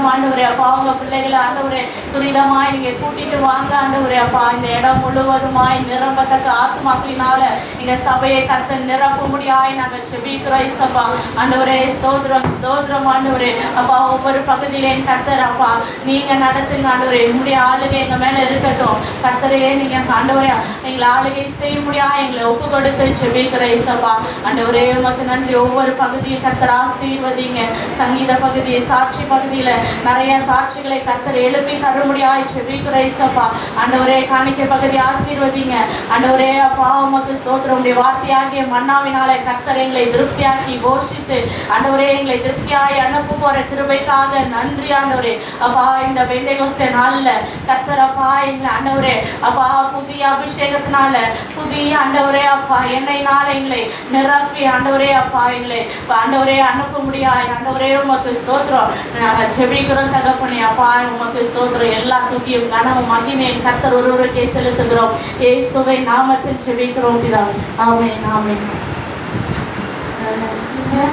ஸ்தோத்திரம் ஆண்டவரே அப்பா. அவங்க பிள்ளைகளை ஆண்டவரே துரிதமாய் நீங்க கூட்டிட்டு வாங்க ஆண்டவரே அப்பா. இந்த இடம் முழுவதுமாய் நிரம்பத்தக்க ஆத்மாக்களினால நீங்க சபையை கர்த்தர் நிரப்பும்படியாய் நாங்கள் ஜெபிக்கிறோம் இயேசப்பா. ஆண்டவரே ஸ்தோத்திரம் ஸ்தோத்திரம் ஆண்டவரே அப்பா. ஒவ்வொரு பகுதியிலேயும் கர்த்தர் அப்பா நீங்க நடத்துங்க ஆண்டவரே. உங்களுடைய ஆளுகை எங்க மேல இருக்கட்டும் கர்த்தரையே. நீங்க ஆண்டவரே எங்களை ஆளுகை செய்ய முடியா எங்களை ஒப்பு கொடுத்து ஜெபிக்கிறோம் இயேசப்பா. ஆண்டவரே உமக்கு நன்றி. ஒவ்வொரு பகுதியும் கர்த்தர் ஆசீர்வதிங்க. சங்கீத பகுதி, சாட்சி பகுதியில நிறைய சாட்சிகளை கர்த்தர் எழுப்பி தரும்படியாய் ஜெபிக்கிறோம் இயேசப்பா. ஆண்டவரே காணிக்கை பகுதி ஆசீர்வதிங்க ஆண்டவரே அப்பா. உமக்கு ஸ்தோத்திரம். உடைய வார்த்தையாகிய மன்னாவினாலே கர்த்தர் எங்களை திருப்தியாக்கி போஷித்து ஆண்டவரே எங்களை திருப்தியாய் அனுப்ப போற கிருபைக்காக நன்றி ஆண்டவரே அப்பா. இந்த பெந்தேகோஸ்தே நாள்ல கர்த்தர் அப்பா எங்களை ஆண்டவரே அப்பா புதிய அபிஷேகத்தினால புதிய ஆண்டவரே அப்பா எண்ணெய்னால எங்களை நிரப்பி ஆண்டவரே அப்பா எங்களை ஆண்டவரே அனுப்ப முடியாது ஆண்டவரே. உமக்கு ஸ்தோத்திரம். நாங்கள் ஜெபிக்கிறோம் தகப்பனே அப்பா. உமக்கு ஸ்தோத்திரம். எல்லா துதியும் கனமும் மகிமையும் கர்த்தர் ஒருவருக்கே செலுத்துகிறோம். இயேசுவை நாமத்தில் ஜெபிக்கிறோம் பிதாவே. ஆமென் ஆமென்.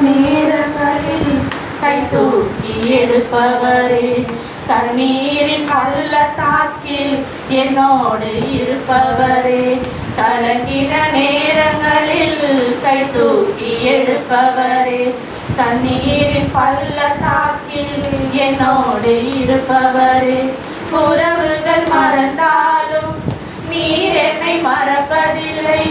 நேரங்களில் கை தூக்கி எடுப்பவரே, தண்ணீரின் பள்ளத்தாக்கில் என்னோடு இருப்பவரே, கலங்கின நேரங்களில் கை தூக்கி எடுப்பவரே, தண்ணீரின் பள்ளத்தாக்கில் என்னோடு இருப்பவரே. உறவுகள் மறந்தாலும் நீர் என்னை மறப்பதில்லை,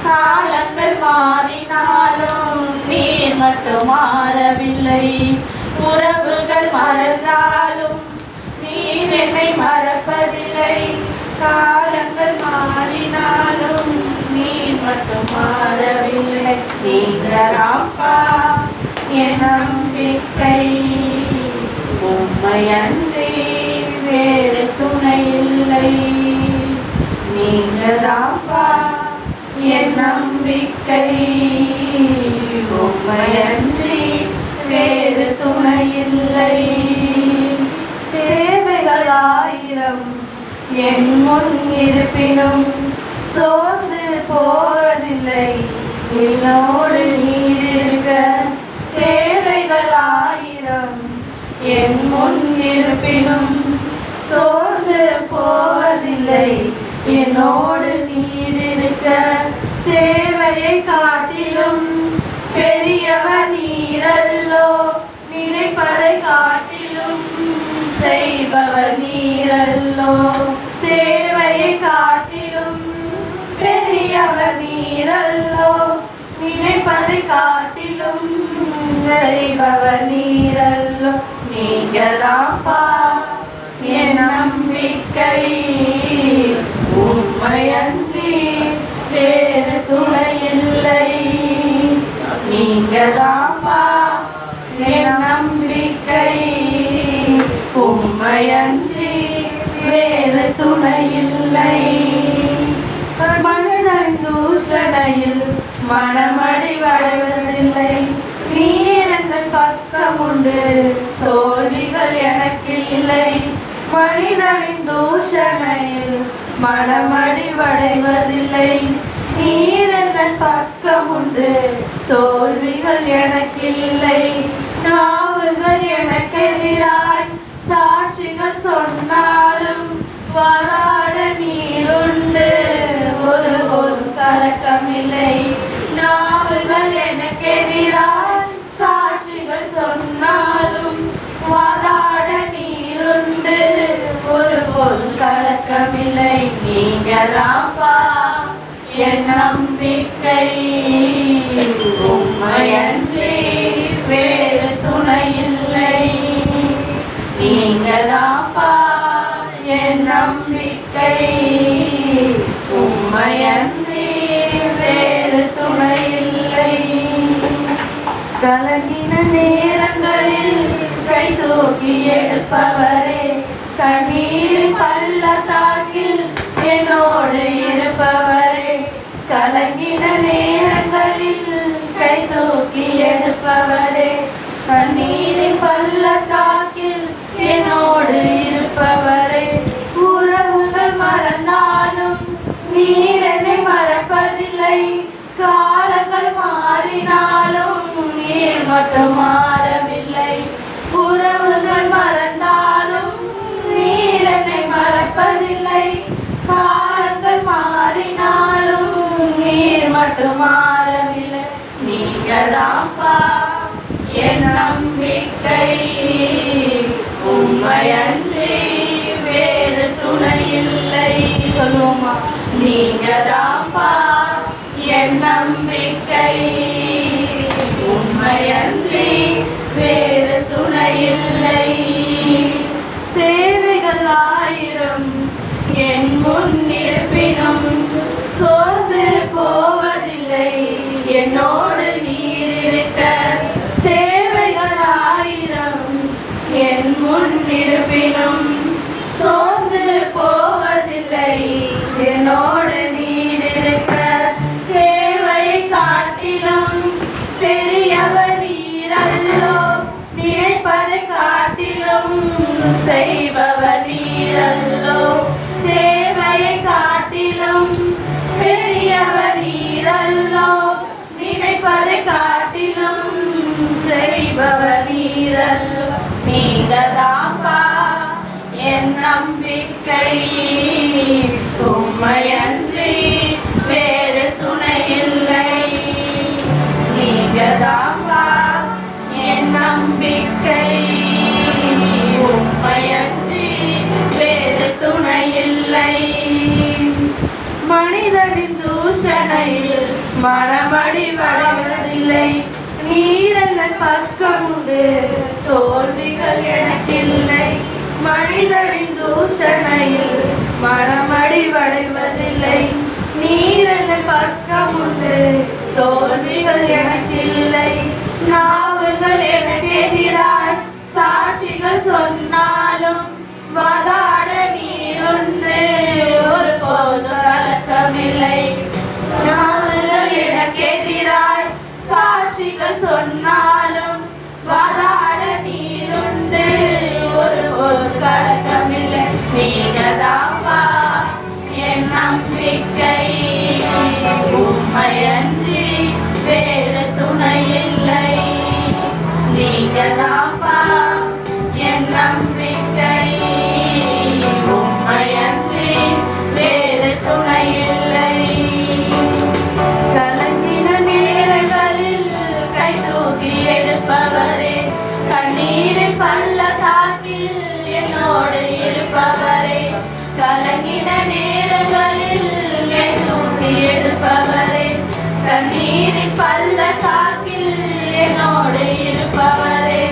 காலங்கள் மாறினாலும் நீர் மட்டும் மாறவில்லை. உறவுகள் மறந்தாலும் நீர் என்னை மறப்பதில்லை, காலங்கள் மாறினாலும் நீர் மட்டும் மாறவில்லை. நீங்களாம்பா என் நம்பிக்கை, உம்மையன்றி வேறு துணை இல்லை. நீங்களாம்பா என் நம்பிக்கை, உம்மையன்றி வேறு துணை இல்லை. தேவைகள் ஆயிரம் என் முன் இருப்பினும் சோர்ந்து போவதில்லை, என்னோடு நீர் இருக்க. தேவைகள் ஆயிரம் என் முன் இருப்பினும் சோர்ந்து போவதில்லை, என்னோடு நீர் இருக்க. தேவையை காட்டிலும் பெரியவர் நீரல்லோ, நினைப்பதை காட்டிலும் செய்பவர் நீரல்லோ. தேவையை காட்டிலும் பெரியவர் நீரல்லோ, நினைப்பதை காட்டிலும் செய்பவர் நீரல்லோ. நீங்கதாம்பா என் நம்பிக்கை, உம்மையன்றி வேறு துணை இல்லை. நீங்கதாம்பா என் நம்பிக்கை, உம்மையன்றி வேறு துணை இல்லை. மனிதன் தூஷணையில் மனமடிவடைவதில்லை, நீரங்கள் பக்கம் உண்டு, தோல்விகள் எனக்கு இல்லை. மனிதனின் தூஷணையில் மனமடிவடைவதில்லை, நீரங்கள் பக்கம் உண்டு, தோல்விகள் எனக்கு இல்லை. நாவுகள் எனக்கு எதிராய் சாட்சிகள் சொன்னாலும் வராட நீருண்டு, ஒருபோது கலக்கமில்லை. நாவுகள் எனக்கு எதிராய் சாட்சிகள் சொன்னாலும் வராட நீருண்டு, ஒருபோது கலக்கமில்லை. நீங்கதாம்பா என் நம்பிக்கை, உம்மையன்றி வேறு துணை இல்லை. நீங்கதாம்பா என் நம்பிக்கை, உம்மையன்றி வேறு துணை இல்லை. கலங்கின நேரங்களில் கை தூக்கி எடுப்பவரே, கண்ணீரின் பள்ளத்தாக்கில் என்னோடு இருப்பவரே, கலங்கின நேரங்களில் கை தூக்கி எடுப்பவரே, கண்ணீரின் பள்ளத்தாக்கில் என்னோடு இருப்பவரே. உறவுகள் மறந்தாலும் நீர் என்னை மறப்பதில்லை, காலங்கள் மாறினாலும் நீர் மட்டும் மாறவில்லை. உறவுகள் மறந்தாலும் நம்பிக்கை உம்மையன்றி வேறு துணை இல்லை. சொல்லுவோமா? நீங்க தான்ப்பா என் நம்பிக்கை, உம்மையன்றி வேறு துணை இல்லை. தேவைகள் ஆயிரம் என் முன் இருப்பினும் சோர்ந்து போவதில்லை என்னோடு நீர் இருக்க. தேவைகள் ஆயிரம் என் முன் இருப்பினும் சோர்ந்து போவதில்லை என்னோடு நீர் இருக்க. தேவையை காட்டிலும் பெரியவர் நீரல்லோ, நினைப்பதை காட்டிலும் செய்பவர் நீரல்லோ. தேவையை காட்டிலும் பெரியவர் நீரல்லோ, நினைப்பதை காட்டிலும் செய்பவர் நீரல்லோ. நீங்க தான்ப்பா என் நம்பிக்கை, உம்மையன்றி வேறு துணை இல்லை. நீங்க தான்ப்பா என் நம்பிக்கை, உம்மையன்றி வேறு துணை இல்லை. மனிதனின் தூஷணையில் மனமடி வளர்வதில்லை, நீரங்கள் பக்கம் உண்டு தோல்விகள் எனக்கில்லை. மனிதனின் தூஷணையில் மனமடி வடைவதில்லை, நீரங்கள் பக்கம் உண்டு தோல்விகள் எனக்கில்லை. நாவுகள் எனக்கு எதிராய் சாட்சிகள் சொன்னாலும் வாதாட நீருண்டு ஒரு போதும் கலக்கமில்லை. நாவுகள் எனக்கு எதிராய் சாட்சிகள் சொன்னாலும் வாதாட நீருண்டு ஒரு போதும் கலக்கமில்லை. நீங்க தான்ப்பா என் நம்பிக்கை, உம்மையன்றி வேறு துணை இல்லை. நீங்க தான்ப்பா என் நம்பிக்கை, உம்மையன்றி வேறு துணை இல்லை. கலங்கின நேரங்களில் கை தூக்கி எடுப்பவரே, கண்ணீரின் பள்ளத்தாக்கில் என்னோடு இருப்பவரே. கலங்கின நேரங்களில் கை தூக்கி எடுப்பவரே, கண்ணீரின் பள்ளத்தாக்கில் என்னோடு இருப்பவரே.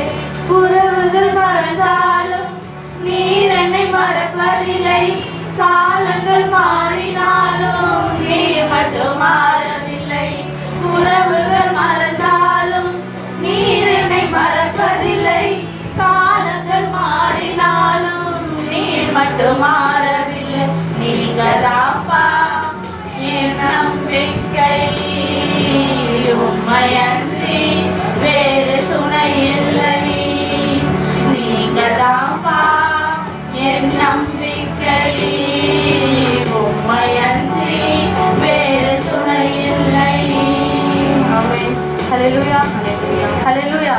உறவுகள் மறந்தாலும் நீர் என்னை மறப்பதில்லை, காலங்கள் மாறினாலும் நீர் மட்டும் மாறவில்லை. உறவுகள் மறந்தாலும் நீர் என்னை மறப்பதில்லை, காலங்கள் மாறினாலும் நீர் மட்டும் மாறவில்லை. நீங்க தான்ப்பா என் நம்பிக்கை, உம்மையன்றி வேறு துணை இல்லை. நீங்க தான்ப்பா என் நம்பிக்கை, உம்மையன்றி வேறு துணை இல்லை. ஆமென். ஹல்லேலூயா, ஹல்லேலூயா.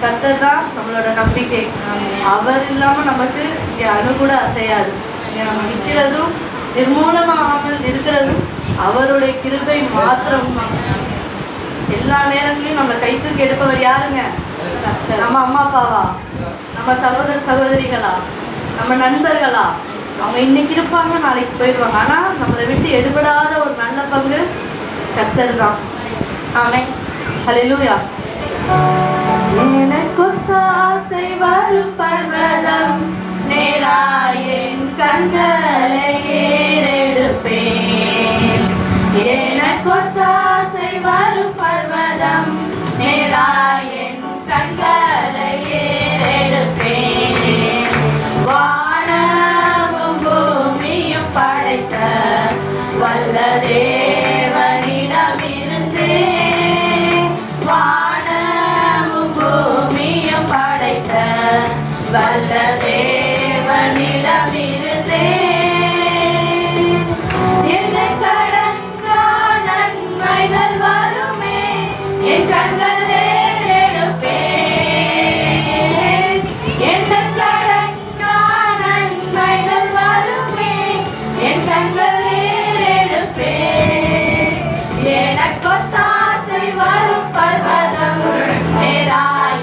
கர்த்தர் தான் நம்மளோட நம்பிக்கை. அவர் இல்லாமல் நமக்கு இங்கே அணு கூட அசையாது. இங்கே நம்ம நிற்கிறதும் நிர்மூலமாகாமல் இருக்கிறதும் அவருடைய கிருபை மாத்திரம். எல்லா நேரங்களிலும் நம்மளை கை தூக்கி எடுப்பவர் யாருங்க? நம்ம அம்மா அப்பாவா? நம்ம சகோதர சகோதரிகளா? நம்ம நண்பர்களா? அவங்க இன்னைக்கு இருப்பாங்க, நாளைக்கு போயிடுவாங்க. ஆனால் நம்மளை விட்டு எடுபடாத ஒரு நல்ல பங்கு கர்த்தர் தான். ஆமென். ஹல்லேலூயா. எனக்கொத்த ஆசை வரும் பர்வதம், நேராயின் கண்களை ஏறெடுப்பேன். எனக்கொத்த ஆசை வரும் பர்வதம், நேராயின் கண்களை ஏறெடுப்பேன். வானமும் பூமியும் படைத்த வல்ல தேவனிடமிருந்து, வானமும் பூமியும் படைத்த வல்ல தேவனிடமிருந்து என்னை கடங்கா நன்மைகள் வருமே, என் கண்கள் ஏறெடுப்பேன். என்னை கடங்கா நன்மைகள் வருமே, என் கண்கள் ஏறெடுப்பேன். எனக்கொத்த ஆசை வரும் பர்வதம், நேராய்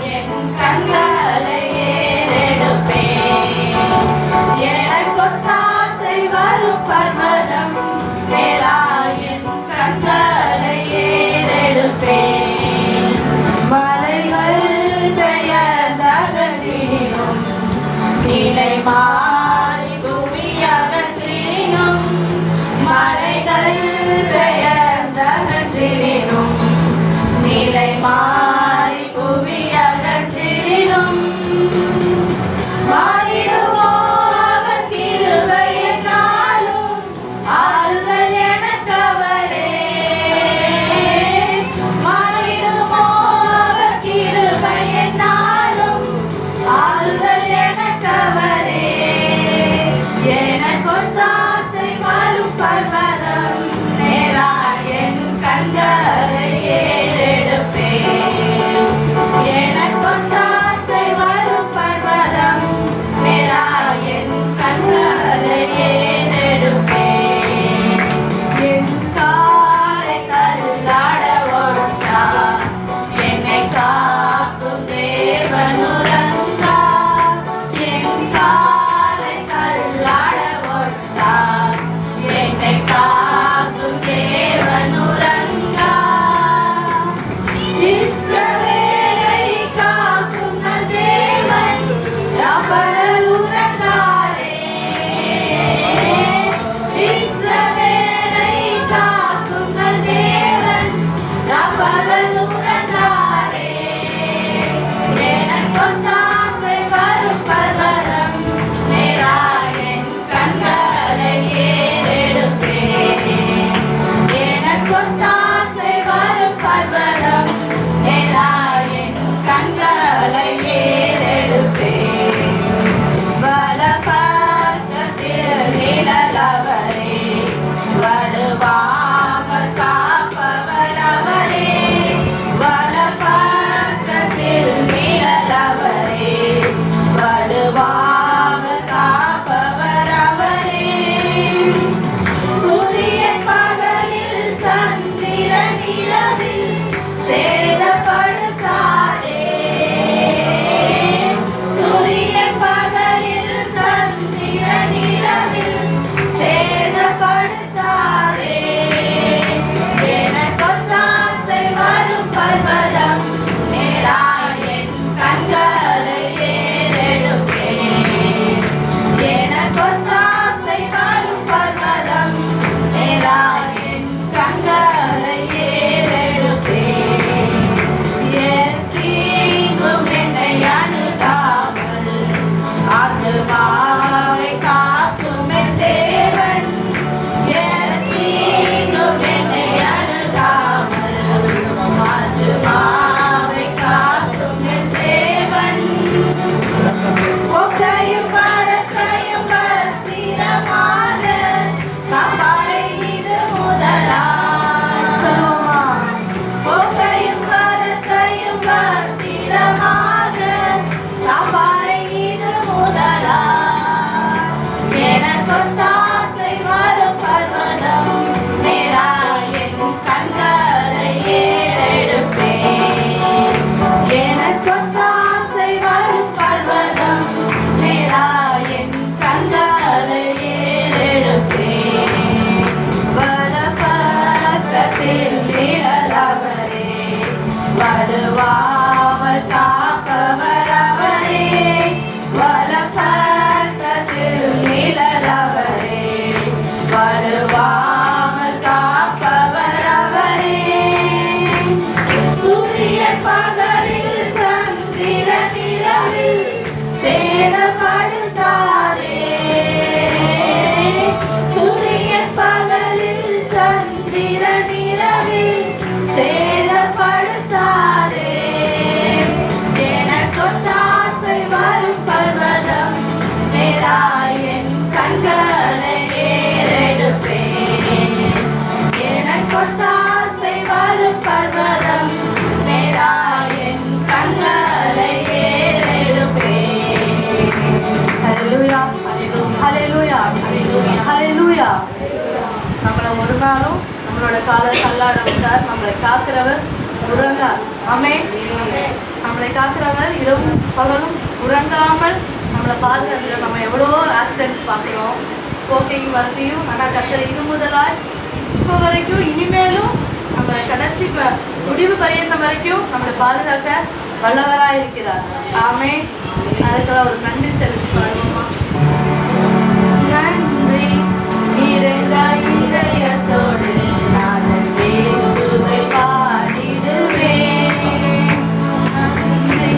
நாளும் நம்மளோட காலர் கல்லாட விட்டார். நம்மளை காக்கிறவர் உறங்கார். ஆமென். நம்மளை காக்கிறவர் இரவும் பகலும் உறங்காமல் நம்மளை பாதுகாத்துட்டு. நம்ம எவ்வளோ ஆக்சிடென்ட்ஸ் பார்க்குறோம், போக்கையும் வரத்தையும். ஆனால் கர்த்தர் இது முதலாய் இப்போ வரைக்கும் இனிமேலும் நம்மளை கடைசி முடிவு பரியந்தம் வரைக்கும் நம்மளை பாதுகாக்க வல்லவராக இருக்கிறார். ஆமென். அதுக்கெல்லாம் ஒரு நன்றி செலுத்தி பாடுவோமா? நன்றி நிறைந்த இதயத்தோடு நாதன் இயேசுவை பாடிடுவேன். நன்றி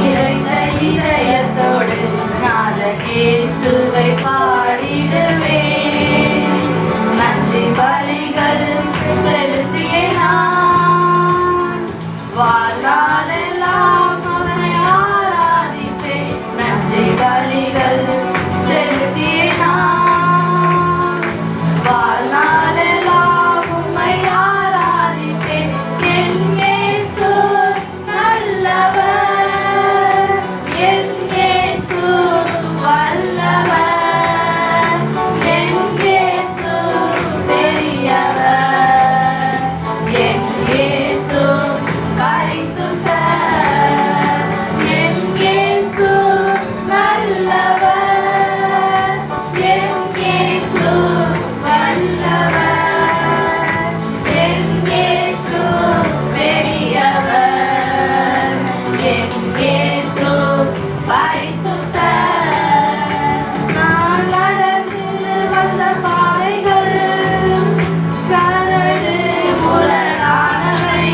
நிறைந்த இதயத்தோடு நாதன் இயேசுவை பாடிடுவேன். நன்றி பலிகள் செலுத்திய நான் வாழ்நாளெல்லாம் அவரை ஆராதிப்பேன். நன்றி பலிகள் செலுத்திய நான் வாழ்நாளெல்லாம் உம்மை ஆராதிப்பேன். என் இயேசு நல்லவர், என் இயேசு வல்லவர், என் இயேசு பெரியவர், என் இயேசு பரிசுத்தர், என் இயேசு நல்லவர், என் இயேசு வல்லவர், என் இயேசு பெரியவர், என் இயேசு பரிசுத்தர். நான் நடந்து வந்த பாதைகள் கரடு முரடானவை.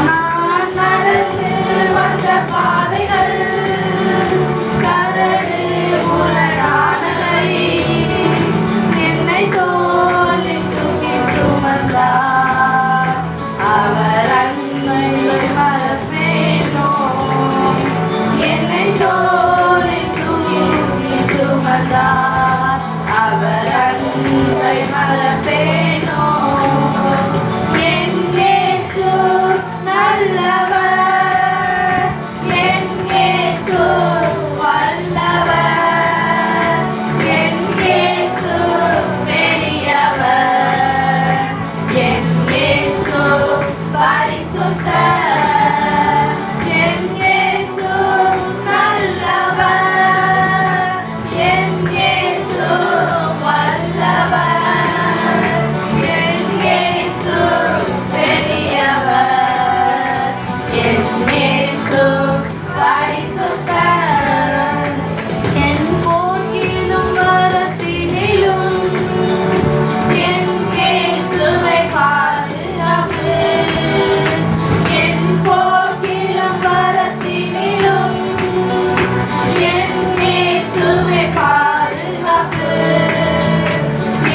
நான் நடந்து வந்த பாதைகள் கரடு முரடானவை. என்னை தோளில் தூக்கி சுமந்தார், அவர் அன்மையை மறப்பேனோ. என்னை தோளில் தூக்கி சுமந்தார், அவர் அன்பை மறப்பேனோ. என் இயேசு நல்லவர், என் இயேசு வல்லவர், என் இயேசு பெரியவர், என் இயேசு பரிசுத்தர், என் இயேசு நல்லவர், என் இயேசு வல்லவர், என் இயேசு பெரியவர், என் இயேசு பரிசுத்தர். என் போக்கிலும் வரத்தினிலும் என் இயேசுவை பாதுகாப்பு. என் போக்கிலும் வரத்தினிலும் என் இயேசுவை பாதுகாப்பு.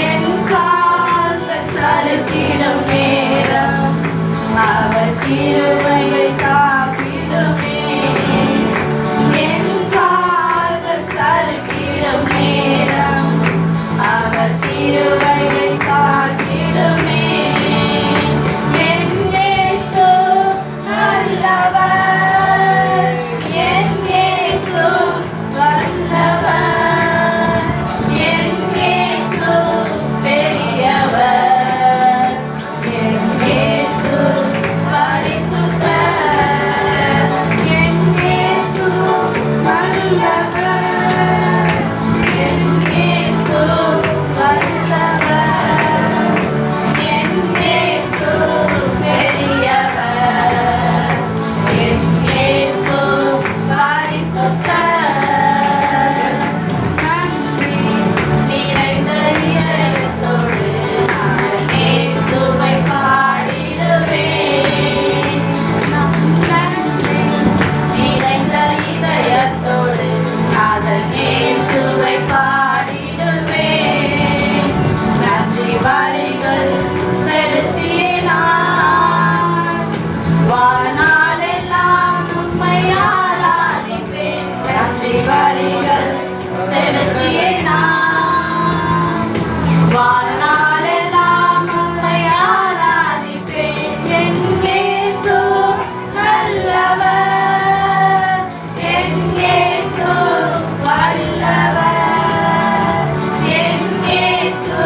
என் கால்கள் சறுக்கிடும் நேரம் அவர் கிருபையை காப்பிடுமே. என் கால்கள் சறுக்கிடும் நேரம் அவர் கிருபையை காத்திடுமே. என் இயேசு நல்லவர், என் இயேசு வல்லவர், என் இயேசு பெரியவர், என் இயேசு பரிசுத்தர், என் இயேசு நல்லவர், என் இயேசு வல்லவர், என் இயேசு பெரியவர், என் இயேசு பரிசுத்தர். நன்றி நிறைந்த இதயத்தோடு நான் இயேசுவை பாடிடுவேன். நன்றி நிறைந்த இதயத்தோடு நாதன் இயேசுவை பாடிடுவேன். நன்றி பலிகள் செலுத்திய நான் வாழ்நாளெல்லாம் உம்மை ஆராதிப்பேன். நன்றி பலிகள் செலுத்திய நான் வாழ்நாளெல்லாம் உம்மை ஆராதிப்பேன். என் இயேசு நல்லவர், என் இயேசு வல்லவர், என் இயேசு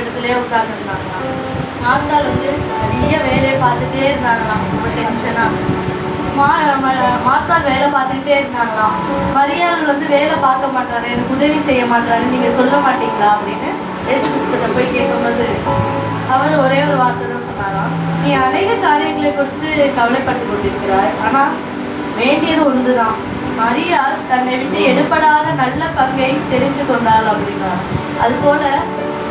இடத்துலயே உட்கார்ந்துருந்தாங்களாம். மார்த்தாள் வந்து நிறைய வேலையை பார்த்துட்டே இருந்தாங்களாம், ரொம்ப டென்ஷனாக. மார்த்தாள் வேலை பார்த்துக்கிட்டே இருந்தாங்களாம். மரியாள் வந்து வேலை பார்க்க மாட்டாரு, எனக்கு உதவி செய்ய மாட்டாருன்னு நீங்கள் சொல்ல மாட்டீங்களா அப்படின்னு இயேசு கிறிஸ்துவிட்ட போய் கேட்கும்போது அவர் ஒரே ஒரு வார்த்தை தான் சொன்னாராம், நீ அநேக காரியங்களை குறித்து கவலைப்பட்டு கொண்டிருக்கிறாய், ஆனால் வேண்டியது ஒன்று தான். மரியாள் தன்னை விட்டு எடுபடாத நல்ல பங்கை தெரிந்து கொண்டாள் அப்படின்றார். அதுபோல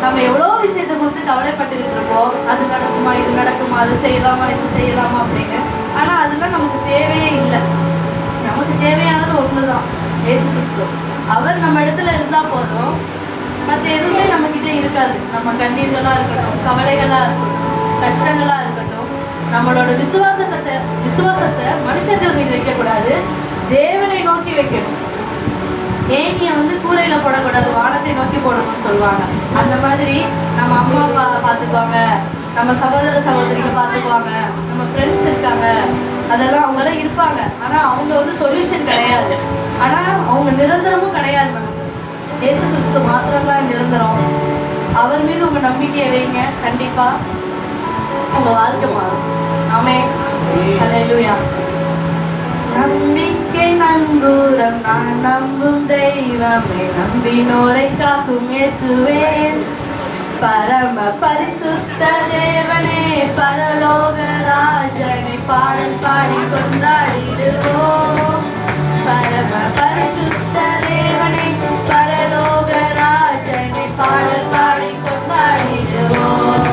நம்ம எவ்வளோ விஷயத்தை கொடுத்து கவலைப்பட்டுக்கிட்டு இருப்போம், அது நடக்குமா இது நடக்குமா, அது செய்யலாமா இது செய்யலாமா அப்படின்னு. ஆனால் அதெல்லாம் நமக்கு தேவையே இல்லை. நமக்கு தேவையானது ஒன்று தான், இயேசு கிறிஸ்து. அவர் நம்ம இடத்துல இருந்தால் போதும், மற்ற எதுவுமே நம்மக்கிட்ட இருக்காது. நம்ம கண்ணீர்களாக இருக்கட்டும், கவலைகளாக இருக்கட்டும், கஷ்டங்களாக இருக்கட்டும், நம்மளோட விசுவாசத்தை மனுஷர்கள் மீது வைக்கக்கூடாது, தேவனை நோக்கி வைக்கணும். ஏனியை வந்து கூரையில் போடக்கூடாது, வானத்தை நோக்கி போடணும்னு சொல்லுவாங்க. அந்த மாதிரி நம்ம அம்மா அப்பா பார்த்துக்குவாங்க, நம்ம சகோதர சகோதரிங்க பார்த்துக்குவாங்க, நம்ம ஃப்ரெண்ட்ஸ் இருக்காங்க, அதெல்லாம் அவங்களாம் இருப்பாங்க. ஆனால் அவங்க வந்து சொல்யூஷன் கிடையாது, ஆனால் அவங்க நிரந்தரமும் கிடையாது. நமக்கு இயேசு கிறிஸ்து மாத்திரம்தான் நிரந்தரம். அவர் மீது உங்கள் நம்பிக்கையை வைங்க, கண்டிப்பாக உங்கள் வாழ்க்கை மாறும். ஆமென். அல்லேலூயா. நம்பிக்கை நங்கூரம் நான் நம்பும் தெய்வமே, நம்பினோரை காக்கும் இயேசுவே, பரம பரிசுத்த தேவனே, பரலோக ராஜனை பாடல் பாடி கொண்டாடிடுவோம். பரம பரிசுத்த தேவனே, பரலோக ராஜனை பாடல் பாடி கொண்டாடிடுவோம்.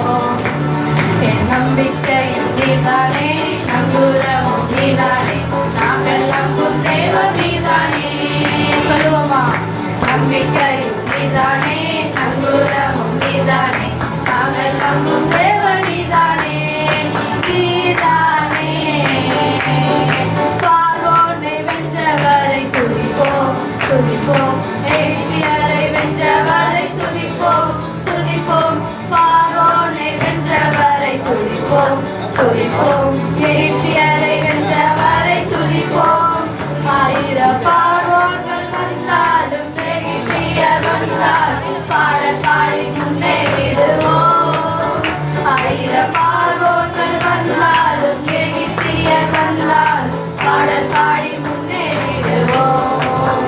என் நம்பிக்கையும் நீதானே, நங்கூரமும் நீதானே, நாங்கள் நம்பும் தெய்வம் நீதானே. சொல்லுவோமா? நம்பிக்கையும் நீதானே, நங்கூரமும் நீதானே, நாங்கள் நம்பும் தெய்வம் நீதானே. நீதானே பார்வோனை வென்றவரை துதிப்போம், துதிப்போம், எகிப்தியரை வென்றவரை துதிப்போம், துதிப்போம், பார்வோனை வென்றவரை துதிப்போம், துதிப்போம், எகிப்தியரை வென்றவரை துதிப்போம். ஆயிரம் பார்வோர்கள் வந்தாலும் எகிப்தியர் வந்தாலும் பாடல் பாடி முன்னேறிடுவோம். ஆயிரம் பார்வோர்கள் வந்தாலும் எகிப்தியர் வந்தாலும் பாடல் பாடி முன்னேறிடுவோம்.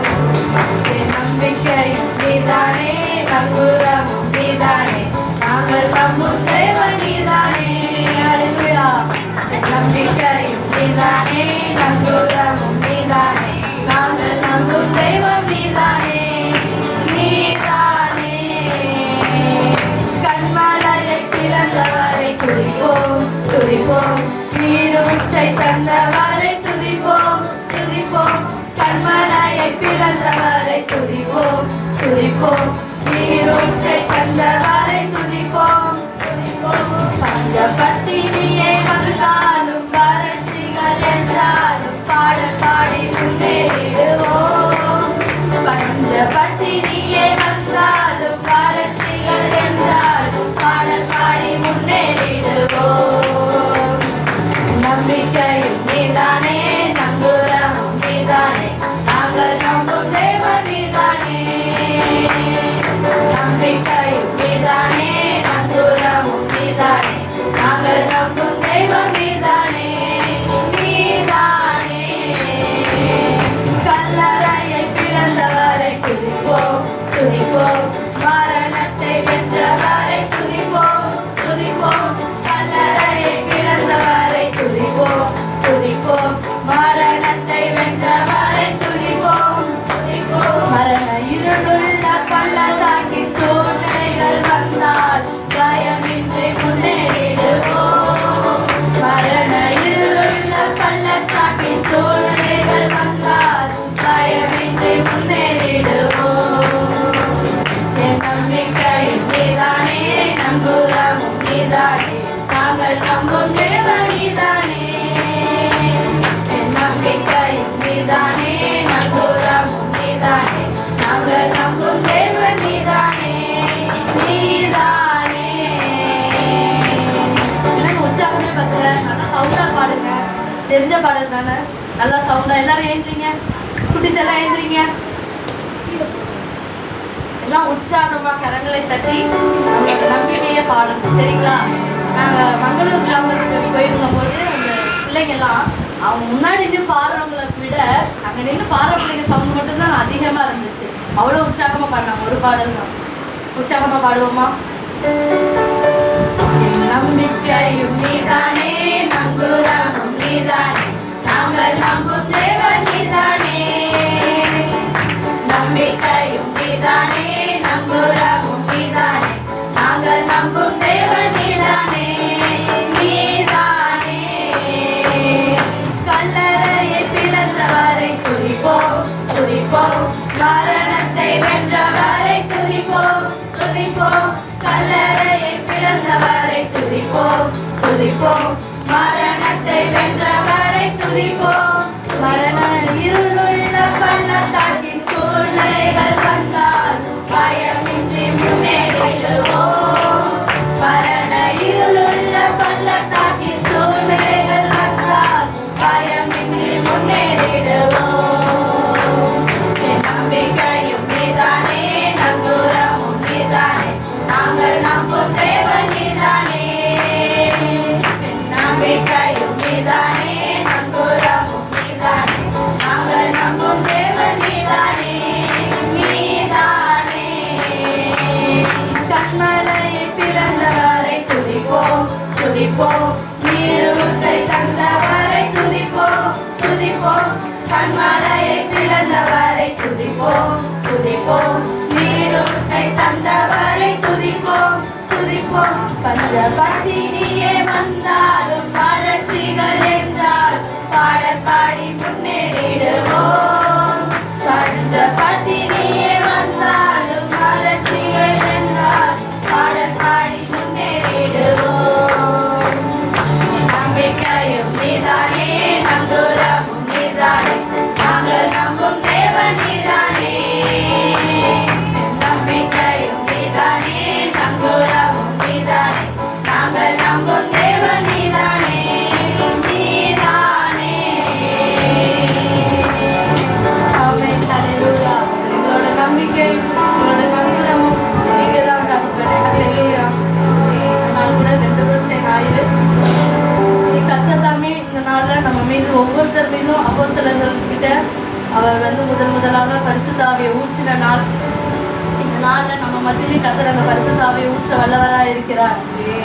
என் நம்பிக்கையும் நீதானே, நங்கூரமும் நீதானே, நாங்கள் நம்பும் தெய்வம் நீதானே. அல்லேலூயா. என் நம்பிக்கையும் நீதானே, நங்கூரமும் நீதானே, நாங்கள் நம்பும் தெய்வம் நீதானே. நீதானே கண்மலையை பிளந்தவரை துதிப்போம், துதிப்போம், நீரூற்றை தந்தவரை துதிப்போம், துதிப்போம், கண்மலையை பிளந்தவரை துதிப்போம், துதிப்போம், நீரூற்றை தந்தவரை துதிப்போம். பஞ்ச பட்டினியே வந்தாலும் வறட்சிகள் என்றாலும் பாடல் பாடி முன்னேறிடுவோம். பஞ்ச பட்டினியே வந்தாலும் வறட்சிகள் என்றாலும் பாடல் பாடி முன்னேறிடுவோம். நம்பிக்கையும் நீதானே, நங்கூரமும் நீதானே, நாங்கள் நம்பும் தெய்வம் நீதானே. நம்பிக்கையும் நீதானே, நங்கூரமும் நீதானே, நாங்கள் நம்பும் தெய்வம் நீதானே. நீதானே கல்லறையை பிளந்தவரை துதிப்போம், துதிப்போம், மரணத்தை வென்றவரை துதிப்போம், துதிப்போம், கல்லறையை பிளந்தவரை துதிப்போம், துதிப்போம், மரணத்தை வென்றவரை துதிப்போம், துதிப்போம். மரண இருளுள்ள பள்ளத்தாக்கின் சூழ்நிலைகள் வந்தால் பயமின்றி முன்னேறிடுவோம். மரண இருளுள்ள பள்ளத்தாக்கின் சூழ்நிலைகள் வந்தால் பயமின்றி முன்னேறிடுவோம். என் நம்பிக்கையும் நீதானே, நங்கூரமும் நீதானே, நாங்கள் நம்பும் தேவன் நீதானே. என் நம்பிக்கையும் நீதானே, நங்கூரமும் நீதானே, நாங்கள் நம்பும் தேவன் நீதானே. நீதானே. எனக்கு உற்சாகமே பத்தல, நல்லா சவுண்டா பாடுங்க. தெரிஞ்ச பாடல் தானே, நல்லா சவுண்டா எல்லாரும் எழுந்திரிங்க. குட்டிஸ் எல்லாம் எழுந்திரிங்க. எல்லாம் உற்சாகமா கரங்களை தட்டி நம்மளோட நம்பிக்கையை பாடணும். சரிங்களா? நாங்கள் மங்களூர் கிராமத்துக்கு போயிருந்த போது அந்த பிள்ளைங்கெல்லாம் அவங்க முன்னாடி நின்று பாடுறவங்களை விட அங்கே நின்று பாடுற பிள்ளைங்க சவுண்ட் மட்டும்தான் அதிகமாக இருந்துச்சு. அவ்வளோ உற்சாகமாக பாடினாங்க. ஒரு பாடல் தான் உற்சாகமாக பாடுவோமா? நம்பிக்கையும் நீதானே, நங்குரமும் நீதானே, நாங்கள் நம்பும் தேவன் நீதானே. நம்பிக்கையும் நீதானே, நங்குரமும் நீதானே, நாங்கள் நம்பும் தேவன் நீதானே. நீதானே கல்லறையை பிளந்தவரை துதிப்போம் துதிப்போம், மரணத்தை வென்றவரை துதிப்போம் துதிப்போம், கல்லறையை பிளந்தவரை துதிப்போம் துதிப்போம், மரணத்தை வென்றவரை துதிப்போம். மரண இருளுள்ள பள்ளத்தாக்கின் சூழ்நிலைகள் வந்தால் பயமின்றி முன்னேறிடுவோம். மரண இருளுள்ள பள்ளத்தாக்கின் சூழ்நிலைகள் வந்தால் பயமின்றி முன்னேறிடுவோம். நம்பிக்கையும் நீதானே, நங்கூரமும் நீதானே, நாங்கள் நம்பும் தேவன் நீதானே. நம்பிக்கையும் நீதானே, நங்கூரமும் நீதானே, நாங்கள் நம்பும் தேவன் நீதானே. நீதானே கண்மலையை பிளந்தவரை துதிப்போம் துதிப்போம், நீரூற்றை தந்தவரை துதிப்போம் துதிப்போம், கண்மலையை பிளந்தவரை துதிப்போம் துதிப்போம், நீரூற்றை தந்தவரை துதிப்போம் துதிப்போம். பஞ்ச பட்டினியே வந்தாலும் வறட்சிகள் என்றால் பாடல் பாடி முன்னேறிடுவோம். பஞ்ச பட்டினியே வந்தாலும் வறட்சிகள் என்றால் பாடல் பாடி முன்னேறிடுவோம். நம்பிக்கையும் நீதானே, நங்கூரமும் நீதானே, நாங்கள் நம்பும் தேவன் நீதானே. நம்பிக்கையும் நீதானே, நங்கூரமும் நீதானே, நாங்கள் நம்பும் தேவன் நீதானே. நீதானே ஆமென். ஹல்லேலூயா. எங்களோட நம்பிக்கை, எங்களோட நங்கூரமும் நீங்க தான் தகப்பனே. ஹல்லேலூயா. அதனால் கூட பெந்தகோஸ்தே ஞாயிறு கர்த்தர் இந்த நாளில் நம்ம மீது ஒவ்வொருத்தர் மீதும் அப்போஸ்தலர்கள் கிட்ட அவர் முதலாக பரிசுத்த ஆவியை ஊற்றின நாள். இந்த நாளில் நம்ம மத்தியிலே கர்த்தர் அந்த பரிசுத்த ஆவியை ஊற்ற வல்லவராக இருக்கிறார்.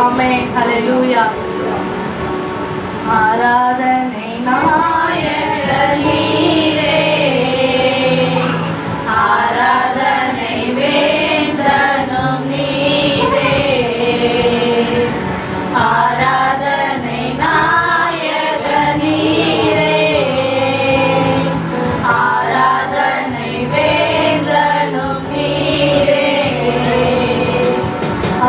ஆமென். ஹல்லேலூயா. ஆராதனை நாயகர் நீரே, ஆராதனை வேந்தனும் நீரே, ஆராதனை நாயகர் நீரே, ஆராதனை வேந்தனும் நீரே.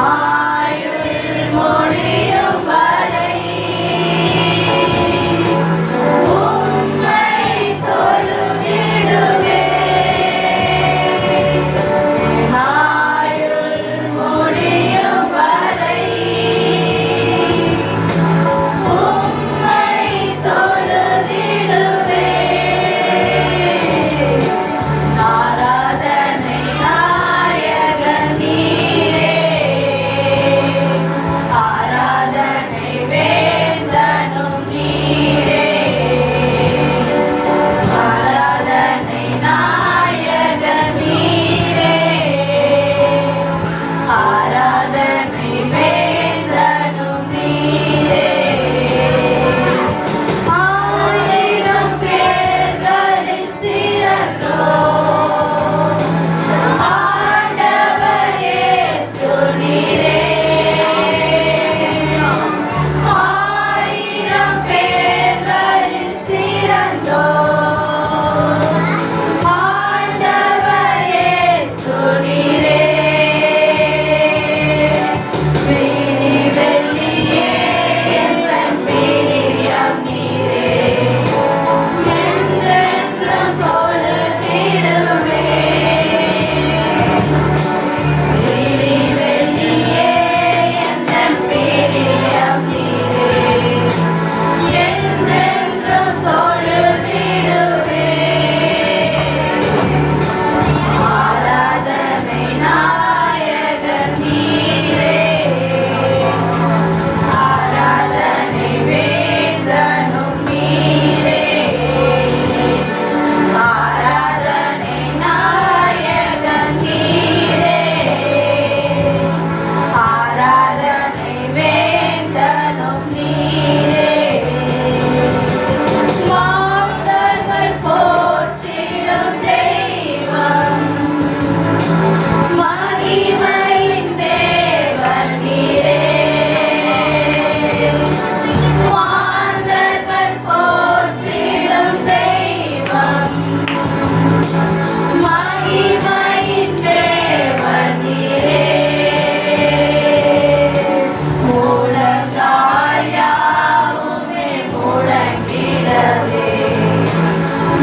ஆயுள் முடியும் வரை உம்மை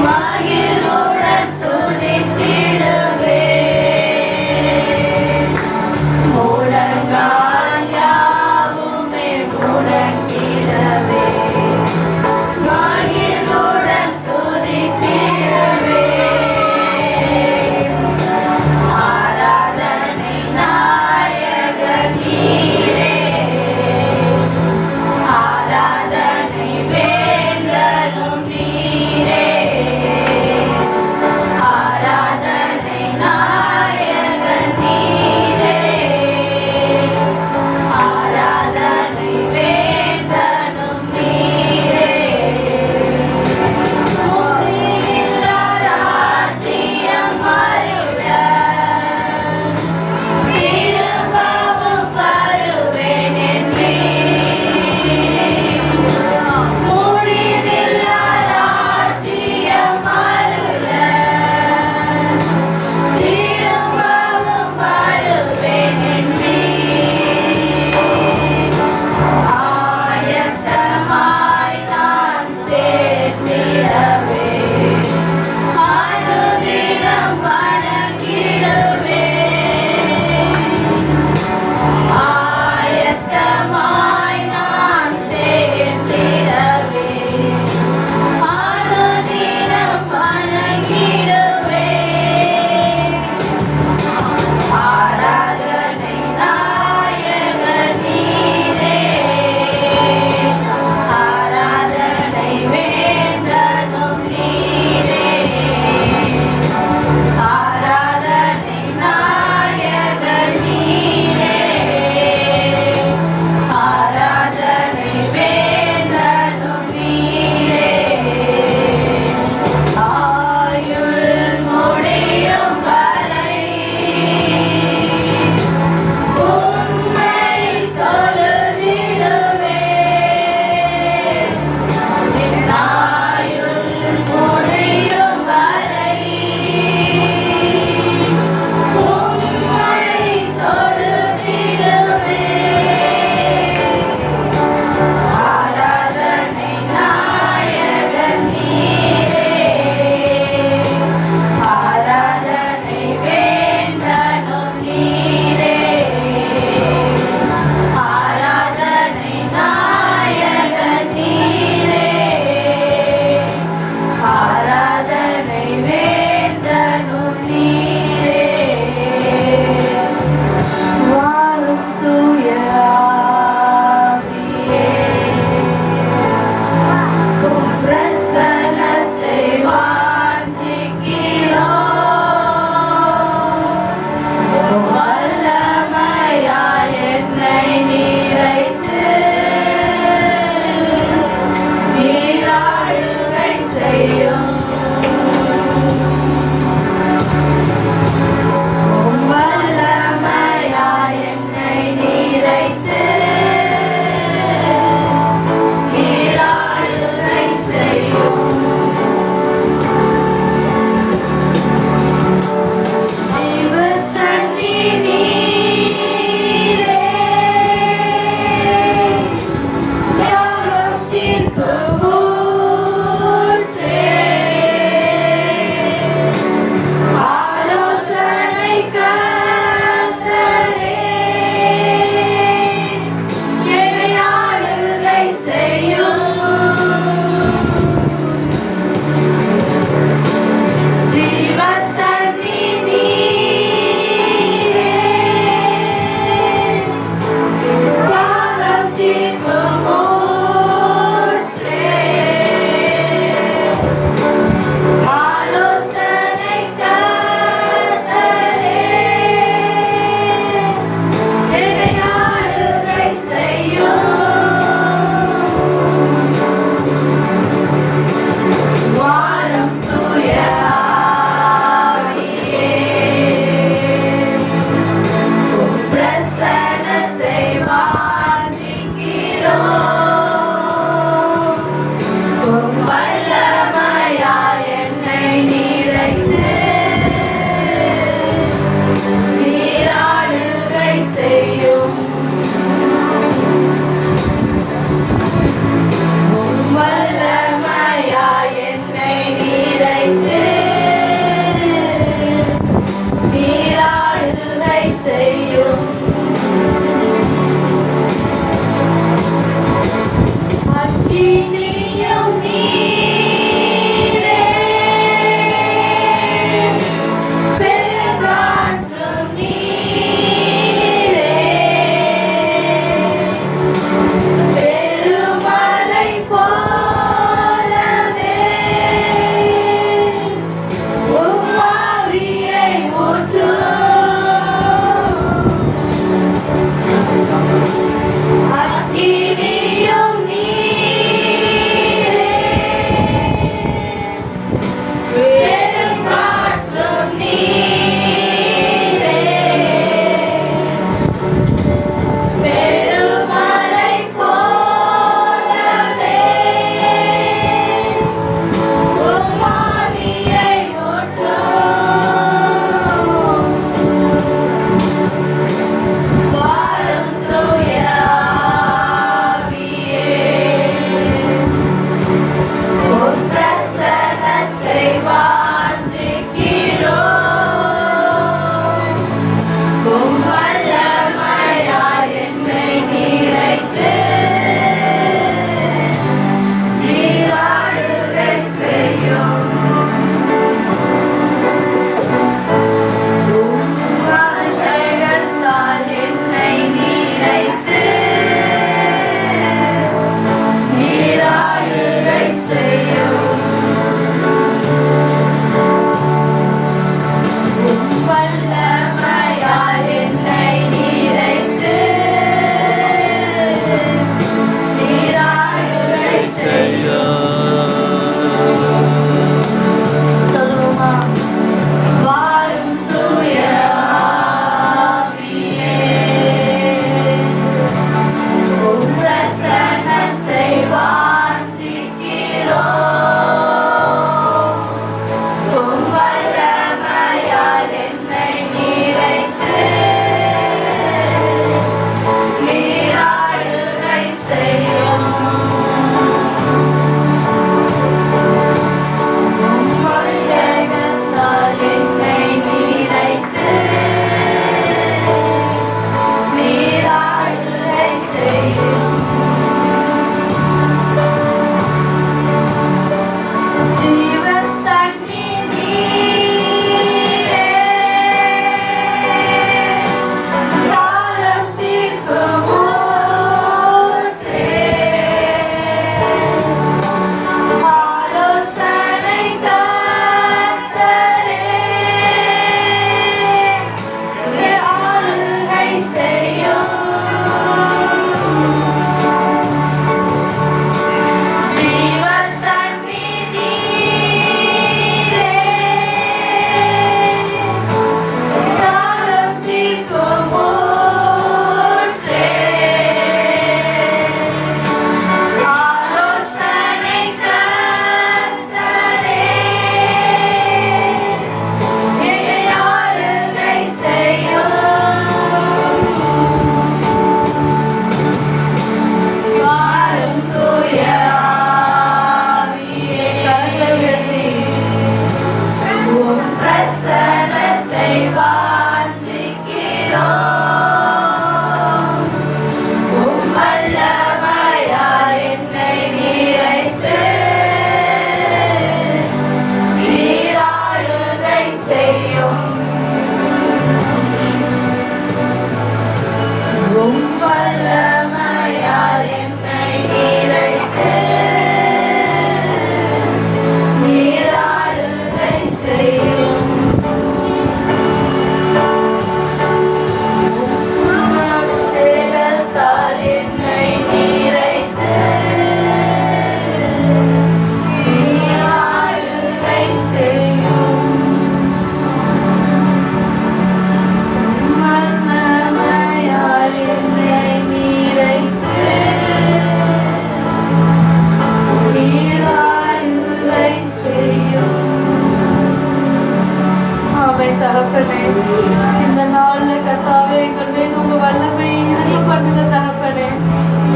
மகிழ்வுடன் துதித்திடுவே. முழங்கால் யாவுமே முழங்கிடவே. மகிழ்வுடன் துதித்திடுவே. ஆராதனை நாயக நீரே. ஆராதனை வேந்தரும் நீரே.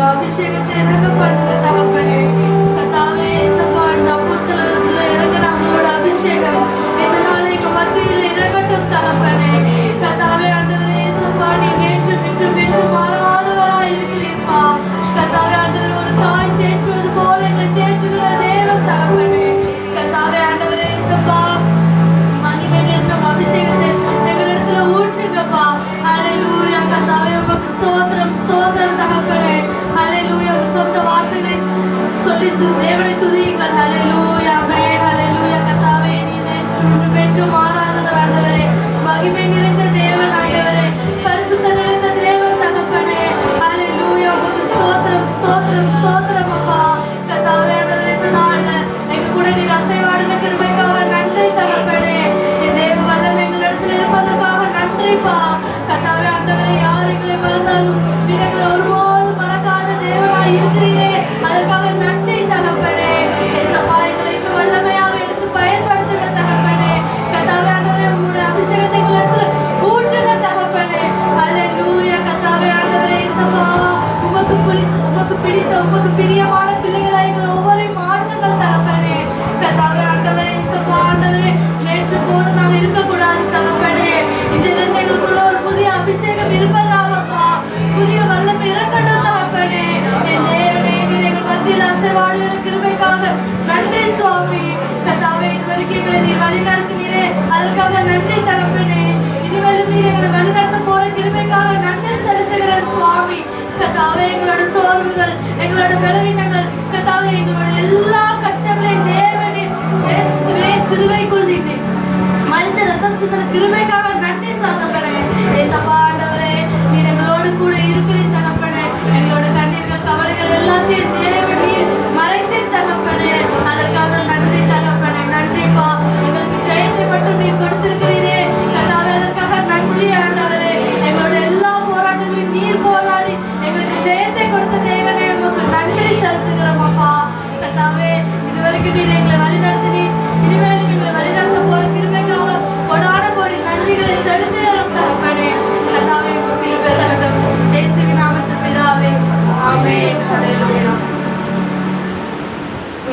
உங்க அபிஷேகத்தை இறங்க பண்ணுங்க தகப்பனே. கர்த்தாவே இயேசுப்பா, இந்த அப்போஸ்தலர்ல இறங்கின உங்களோட அபிஷேகம் இந்த நாள் எங்க மத்தியில இறங்கட்டும் தகப்பனே. கர்த்தாவே ஆண்டவரே இயேசுப்பா, நீ நேற்றும் இன்றும் என்றும் மாறாதவராய் இருக்கிறீர்ப்பா. கர்த்தாவே ஆண்டவரே, ஒரு தாய் தேற்றுவது போல எங்களை தேற்றுகிற தேவன் தகப்பனே. கர்த்தாவே ஆண்டவரே இயேசுப்பா, மகிமை நிறைந்த அபிஷேகத்தை எங்களிடத்துல ஊற்றுங்கப்பா. ஹல்லேலூயா. கர்த்தாவே உமக்கு ஸ்தோத்திரம் ஸ்தோத்திரம் தகப்பனே. ஹல்லேலூயா. சொந்த வார்த்தைகளை சொல்லி தேவனை துதியுங்கள். ஹல்லேலூயா. ஆமென். ஹல்லேலூயா. கர்த்தாவே, நீ நேற்றும் என்றும் மாறாதவர் ஆண்டவரே. மகிமை நிறைந்த தேவன் ஆண்டவரே. பரிசுத்த நிறைந்த தேவன் தகப்பனே. ஹல்லேலூயா. உமக்கு ஸ்தோத்திரம் ஸ்தோத்திரம் ஸ்தோத்திரம் அப்பா. கர்த்தாவே ஆண்டவரே, இந்த நாள்ல எங்க கூட நீர் அசைவாடுன கிருபைக்காக நன்றி தகப்பனே. என் தேவ வல்லமை எங்களிடத்தில் இருப்பதற்காக நன்றிப்பா. கர்த்தாவே ஆண்டவரே, யார் எங்களை மறந்தாலும் நீர் எங்களை ஒருபோதும் மறக்காத தேவனாய் இருக்கிறீரே, அதற்காக நன்றி தகப்பனே. ஏசப்பா, எங்களை இன்னும் வல்லமையாக எடுத்து பயன்படுத்துங்க தகப்பனே. கர்த்தாவே ஆண்டவரே, உங்களுடைய அபிஷேகத்தை எங்களிடத்துல ஊற்றுங்க தகப்பனே. ஹல்லேலூயா. கர்த்தாவே ஆண்டவரே ஏசப்பா, உமக்கு பிடித்த உமக்கு பிரியமான பிள்ளைகளாய் எங்களை ஒவ்வொரு மாற்றுங்கள் தகப்பனே. கர்த்தாவே ஆண்டவரே ஏசப்பா, ஆண்டவரே நேற்று போல நாங்கள் இருக்கக்கூடாது தகப்பனே. இன்றிலிருந்து எங்களுக்குள்ள ஒரு புதிய அபிஷேகம் இருப்பதாகப்பா. புதிய வல்லமை இறக்கட்டும் தகப்பனே. என் தேவனே, நீர் எங்கள் மத்தியில் அசைவாடுகிற கிருபைக்காக நன்றி சுவாமி. கர்த்தாவே, இதுவரைக்கும் எங்களை நீர் வழி நடத்தினீரே, அதற்காக நன்றி தகப்பனே. இனிமேலும் நீர் எங்களை வழி நடத்த போற கிருபைக்காக நன்றி செலுத்துகிறேன் சுவாமி. கர்த்தாவே, எங்களோட சோர்வுகள், எங்களோட பலவீனங்கள், கர்த்தாவே எங்களோட எல்லா கஷ்டங்களையும் தேவனின் இயேசுவே சிலுவைக்குள் நீர் மனித ரத்தம் சிந்தன கிருபைக்காக நன்றி தகப்பனே. ஏசப்பா ஆண்டவரே, நீர் எங்களோடு கூட இருக்கிறீர் தகப்பனே. எங்களோட கண்ணீர்கள் கவலைகள் எல்லாத்தையும் தேவன் நீர் மறைத்தீர் தகப்பனே. அதற்காக நன்றி தகப்பனே. நன்றிப்பா. எங்களுக்கு ஜெயத்தை மட்டும் நீர் கொடுத்திருக்கிறீரே கர்த்தாவே, அதற்காக நன்றி ஆண்டவரே. எங்களோட எல்லா போராட்டங்களையும் நீர் போராடி எங்களுக்கு ஜெயத்தை கொடுத்த தேவனே, உங்களுக்கு நன்றி செலுத்துகிறோம் அப்பா. கர்த்தாவே, இதுவரைக்கும் நீர் எங்களை வழி நடத்தினீர், இனிமேலும் எங்களை வழி நடத்த போற கிருபைக்காக கொடான கோடி நன்றிகளை செலுத்துகிறோம் தகப்பனே. கர்த்தாவே, உங்க கிருபை இருக்கட்டும். இயேசுவின் நாமத்தில் பிதாவே, ஆமென். ஹல்லேலூயா.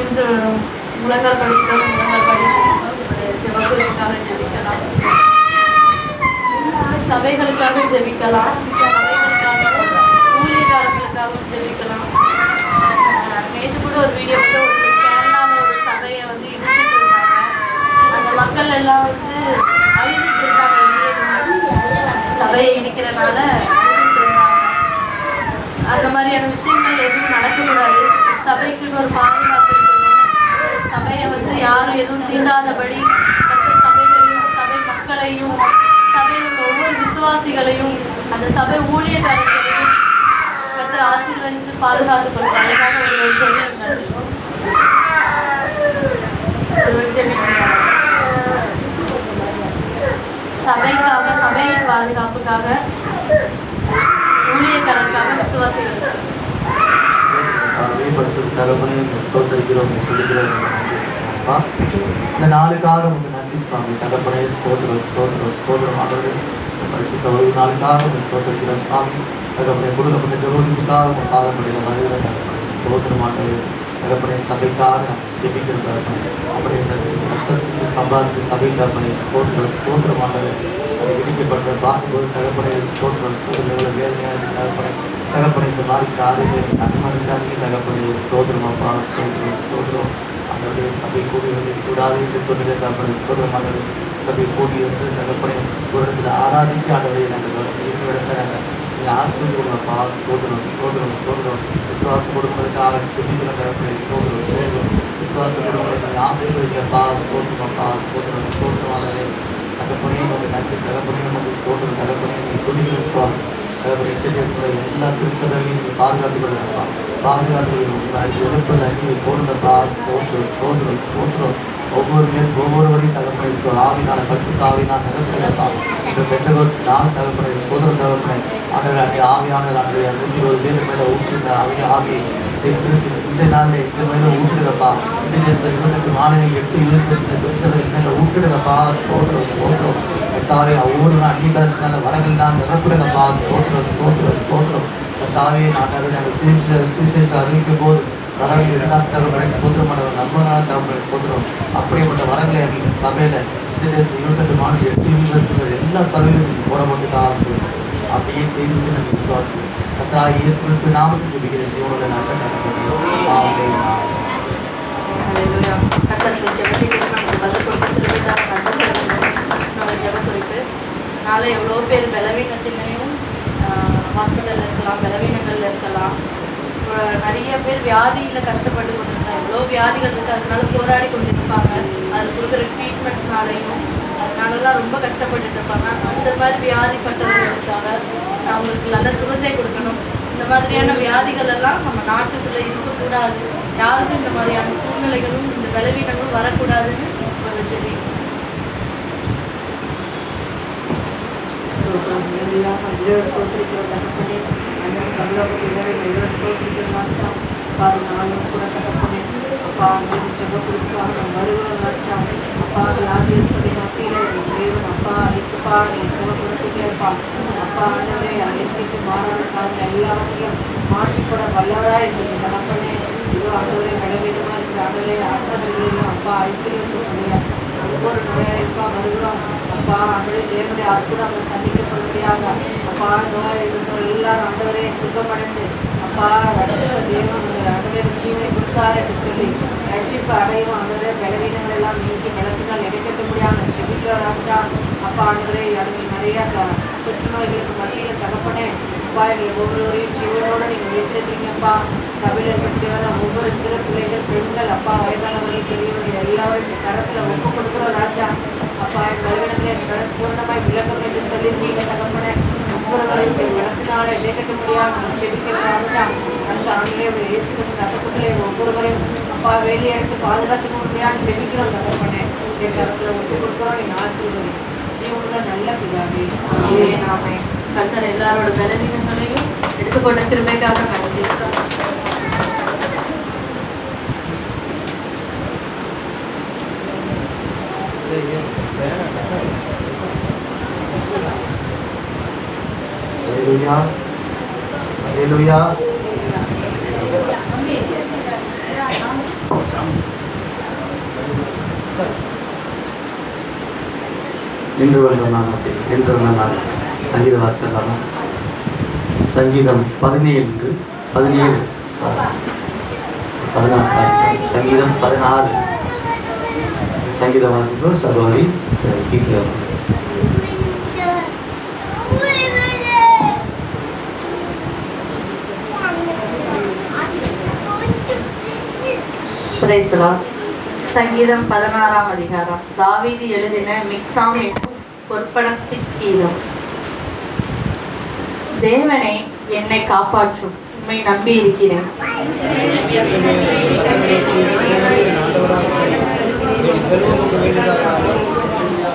இன்று முழங்கால் படிக்கிறோம். முழங்கால் படித்து வகுப்புக்காக ஜெபிக்கலாம், சபைகளுக்காக ஜெபிக்கலாம், சபைகளுக்காகவும் ஊழியக்காரர்களுக்காகவும் ஜெபிக்கலாம். நேற்று கூட ஒரு வீடியோ வந்து ஒரு கேரளாவில் ஒரு சபையை வந்து இடிச்சிட்டு இருந்தாங்க. அந்த மக்கள் எல்லாம் வந்து அழுதுட்டு இருந்தாங்க. சபையை இடிக்கிறனால அழுதுட்டு இருந்தாங்க. அந்த மாதிரியான விஷயங்கள் எதுவும் நடக்கக்கூடாது. சபைக்குன்னு ஒரு பாதுகாப்பு இருக்கணும். சபையை வந்து யாரும் எதுவும் தீண்டாதபடி மற்ற சபைகளையும் சபை மக்களையும் சபையில் உள்ள ஒவ்வொரு விசுவாசிகளையும் அந்த சபை ஊழியக்காரர்களையும் கர்த்தர் ஆசீர்வதித்து பாதுகாத்துக் கொள்வார். அதுக்காக ஒரு ஜெபியுங்கள். சபைக்காக, சபையின் பாதுகாப்புக்காக, ஊழியக்காரர்களுக்காக, விசுவாசிகளுக்காக. இந்த நாளுக்காக உங்களுக்கு நன்றி சுவாமி. தகப்பனே ஸ்தோத்திரம் ஸ்தோத்திரம் ஸ்தோத்திரம் ஆண்டவரே. பரிசுத்த ஒரு நாளுக்காக ஸ்தோத்திரிக்கிறோம் சுவாமி. தகப்பனே கொடுக்கப்பட்ட ஜெபத்துக்காக உங்கள் பாதப்படியில் வருகிற தகப்பனே ஸ்தோத்திரம் ஆண்டவரே. தகப்பனே சபைக்காக நான் ஜெபிக்கிறோம் தகப்பனே. அப்படி ரத்த சிந்தி சம்பாதிச்சு சபை தகப்பனே ஸ்தோத்திரம் ஸ்தோத்திரம் ஆண்டவரே. அது இடிக்கப்பட்ட பார்க்கும்போது தகப்பனே ஸ்தோத்திரம் சூழல் எவ்வளோ வேதனையாக இருக்குது தகப்பனே. தகப்பனே இந்த மாதிரி காரியங்களை அனுமதிக்காதீங்க தகப்பனே ஸ்தோத்திரம் அப்பா. ஸ்தோத்திரம் ஸ்தோத்திரம் ஆண்டவரே. சபை கூடி வந்து கூடாது என்று சொல்லுகிற தகப்பனே ஸ்தோத்திரம் ஆண்டவரே. சபை கூடி வந்து தகப்பனே ஒரு இடத்துல ஆராதிக்க ஆண்டவரே நாங்கள் இருக்கிற இடத்துல நாங்கள் நீங்கள் ஆசீர்வதிப்பா. ஸ்தோத்திரம் ஸ்தோத்திரம் ஸ்தோத்திரம். விசுவாச குடும்பங்களுக்காக செபிக்கிற தகப்பனே ஸ்தோத்திரம் ஸ்தோத்திரம். விசுவாச குடும்பங்களை நீங்கள் ஆசீர்வதிக்கப்பா. ஸ்தோத்திரம் அப்பா. ஸ்தோத்திரம் ஸ்தோத்திரம் ஆண்டவரே. தகப்பனே வந்து நன்றி. தகப்பனே வந்து ஸ்தோத்திரம். தகப்பனே நீங்கள் துணிகிற சுவாமி. தகப்பனே எட்டு தேசத்தில் எல்லா திருச்சபைகளையும் நீங்கள் பாதுகாத்து கொள்ளுங்கப்பா. பாதுகாத்து எழுப்பல் அங்கே போடுங்கப்பா. ஸ்தோத்திரம் ஸ்தோத்திரம் ஸ்தோத்திரம். ஒவ்வொருவரையும் தகப்பனை ஆவினால பரிசுத்த ஆவினால் நிரப்புகிறப்பா. இந்த பெந்தகோஸ் நான் தகப்பனை ஸ்தோத்திரம் தகப்பனை ஆண்டவர் அங்கே ஆவியானவர் அன்றைய 120 பேர் மேலே ஊற்றுங்க ஆவியை இந்த நாளில் இந்த மேலே ஊற்றுடுங்கப்பா. இந்த தேசத்தில் 28 மாநிலங்கள் 8 யூனிவர்சிட்டி திருச்சபை மேலே ஊற்றுடுங்கப்பா. ஸ்தோத்திரம் ஸ்தோத்திரம். ஒவ்வொரு அந்நிய தரிசனால வரங்கள் நான் நிரப்புடுங்கப்பா. ஸ்தோத்திரம் ஸ்தோத்திரம் ஸ்தோத்திரம். தாவே நாங்கள் நாங்கள் சுவிசேஷ அறிவிக்கும் போது வரங்கள் இருந்தால் தகப்பனை சோதரம் பண்ண நம்பனால தகப்பனை சோதரம் அப்படிப்பட்ட வரங்களை எங்கள் சபையில் இந்த தேசம் 28 மாநில 8 யூனிவர்சிட்டிகள் எல்லா சபையிலும் நீங்கள் போடப்பட்டு தான் ஆசிரியர் அப்படியே செய்து நம்ம விசுவாசிக்கிறோம். கர்த்தராகிய இயேசு கிறிஸ்துவின் நாமத்தில் ஜெபிக்கிற ஜீவனுள்ள நல்ல தகப்பனே ஆமென். ஹல்லேலூயா. கர்த்தருக்கு ஜெபத்தை கேட்டு நமக்கு பதில் கொடுக்க திருவிழாவை நன்றி சொல்லணும். ஜெப குறிப்பு நாளை எவ்வளோ பேர் பலவீனத்திலையும் ஹாஸ்பிட்டலில் இருக்கலாம், பலவீனங்களில் இருக்கலாம். நிறைய பேர் வியாதியில் கஷ்டப்பட்டு கொண்டு இருந்தாங்க. எவ்வளோ வியாதிகள் இருக்குது, அதனால போராடி கொண்டு இருப்பாங்க. அதில் கொடுக்குற ட்ரீட்மெண்ட்னாலையும் அதனாலலாம் ரொம்ப கஷ்டப்பட்டுட்டு இருப்பாங்க. அந்த மாதிரி வியாதிப்பட்டவர்களுக்காக அவங்களுக்கு நல்ல சுகத்தை கொடுக்கணும். இந்த மாதிரியான வியாதிகள் எல்லாம் நம்ம நாட்டுக்குள்ளே இருக்கக்கூடாது. யாருக்கும் இந்த மாதிரியான சூழ்நிலைகளும் இந்த பலவீனங்களும் வரக்கூடாதுன்னு ஒரு ஜெபி. நாளும் கூட தகப்பனே அப்பா நீங்கள் ஜெப குறிப்பாக வருகிறோம் ராஜா. அப்பா வியாதி இருப்பதை மத்தியில் தேவன் அப்பா இசப்பா நீ சுக கொடுத்தீங்களேப்பா. அப்பா ஆண்டவரே இயற்கைக்கு மாறாத காரணம் எல்லாவற்றையும் மாற்றிப்பட வல்லவராக இருந்தது தகப்பனே. இதோ ஆண்டவரே பலவீனமாக இருக்குது ஆண்டவரே. ஆஸ்பத்திரிகளிலும் அப்பா ஐசியில் இருக்கக்கூடிய ஒவ்வொரு நோயாளிக்கும் வருகிறோம் அப்பா. ஆண்டவரே தேவனுடைய அற்புதம் அவங்க சந்திக்கப்படும்படியாக அப்பா நோயாளிகள் எல்லாரும் ஆண்டவரே சுகமடைந்து அப்பா ரட்சிப்பு தேவன் ஆண்டவரே ஜீவனை கொடுத்தார் என்று சொல்லி ரட்சிப்பு அடையும் ஆண்டவரே. பலவீனங்கள் எல்லாம் நீக்கி பலத்தினால் இடைக்கட்ட முடியாமல் செபிக்கிறோம் ராஜா. அப்பா ஆண்டவரே நிறைய புற்றுநோய்களுக்கு மத்தியில் தகப்பனே அப்பா எங்களை ஒவ்வொருவரையும் ஜீவனோடு நீங்கள் வைத்திருக்கீங்கப்பா. சபையில் இருக்கக்கூடியவர ஒவ்வொரு சிறு பிள்ளைகள் பெண்கள் அப்பா வயதானவர்கள் பெரியவர்கள் எல்லாரும் இந்த கரத்தில் ஒப்பு கொடுக்குறோம் ராஜா. அப்பா என் பலவீனத்தில் பூர்ணமாய் விளக்கம் என்று சொல்லியிருக்கீங்க தகப்பனே. ஒவ்வொருவரையும் பலத்தினால இடைக்கட்ட முடியாது நம்ம செபிக்கிற ராஜா. அந்த ஆண்டிலே ஒரு இயேசு கிறிஸ்து ரத்தத்துக்குள்ளே ஒவ்வொருவரையும் அப்பா வேலையை எடுத்து பாதுகாத்துக்க முடியாது செபிக்கிறோம் தகப்பனே. என் கரத்தில் ஒப்பு கொடுக்குறோம். நீங்கள் ஆசீர்வதி ஜீவனுள்ள நல்ல பிதாவே நாமே. கர்த்தர் எல்லாரோட பலவீனங்களையும் எடுத்துக்கொண்ட கிருபைக்காக நன்றி. Haleluya. Haleluya. இன்று வந்த நாள் என்று வந்த நாள் சங்கீத வாசிக்கலாமா? சங்கீதம் 17 சங்கீதம் 16 சங்கீத வாசிப்போம். சகோதரி கீர்த்தனம். சங்கீதம் 16ஆம் அதிகாரம். தாவீது எழுதின மிக்தாம் என்னும் பொற்படத்தின் கீதம். தேவனே என்னை காப்பாற்றும், உம்மை நம்பி இருக்கிறேன்.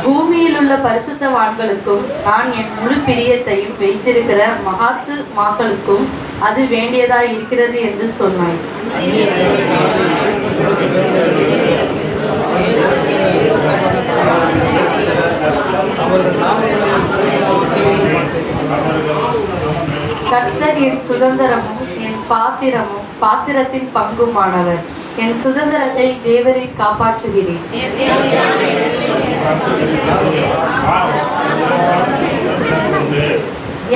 பூமியில் உள்ள பரிசுத்தவான்களுக்கும் நான் என் முழு பிரியத்தையும் வைத்திருக்கிற மகாத்து மாக்களுக்கும் அது வேண்டியதாய் இருக்கிறது என்று சொன்னாய். கர்த்தர் என் சுதந்திரமும் என் பாத்திரத்தின் பங்குமானவர். என் சுதந்திரத்தை தேவரில் காப்பாற்றுகிறேன்.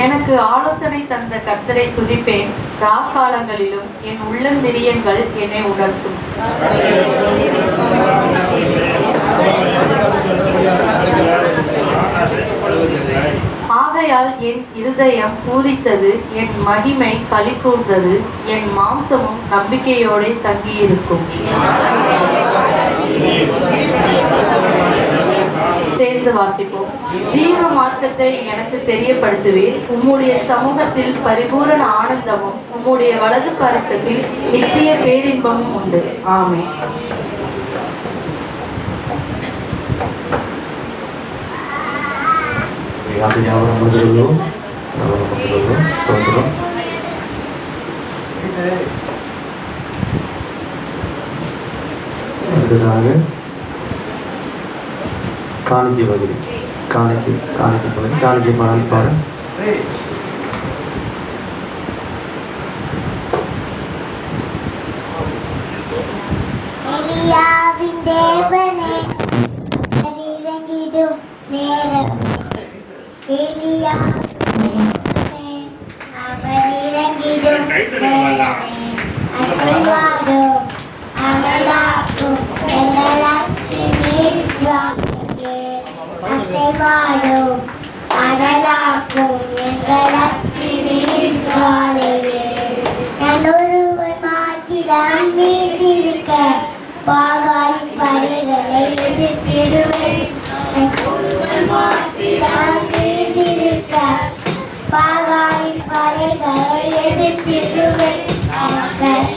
எனக்கு ஆலோசனை தந்த கர்த்தரை துதிப்பேன். ராக்காலங்களிலும் என் உள்ளந்திரியங்கள் என்னை உணர்த்தும். ஆகையால் என் இருதயம் பூரித்தது, என் மகிமை களி கூர்ந்தது, என் மாம்சமும் நம்பிக்கையோடு தங்கியிருக்கும். சேர்ந்து வாசிப்போம். ஜீவ மார்க்கத்தை எனக்கு தெரியப்படுத்துவேன். உம்முடைய சமூகத்தில் பரிபூரண ஆனந்தமும் உம்முடைய வலது பரிசத்தில் நித்திய பேரின்பமும் உண்டு. ஆமென். காணிக்கை பகுதி காணிக்கை பாடல் பாட எலியாவின் தேவனே அவர் இறங்கிடும் நேரம் எலியாவின் தேவனே அவர் இறங்கிடும் நேரமே அசைவாடும் அனலாக்கும் எங்களக்கு நீர் ஜாலே அசைவாடும் அனலாக்கும் எங்களக்கு நீர் ஜாலையே நான் ஒருவன் மாத்திரம் மீட்டிருக்க பாகாலின் படைகளை எதிர்த்திடுவேன் நான் ஒருவன் மாத்திரம் மீட்டிருக்க பாகாலின் படைகளை எதிர்த்திடுவேன் அவர்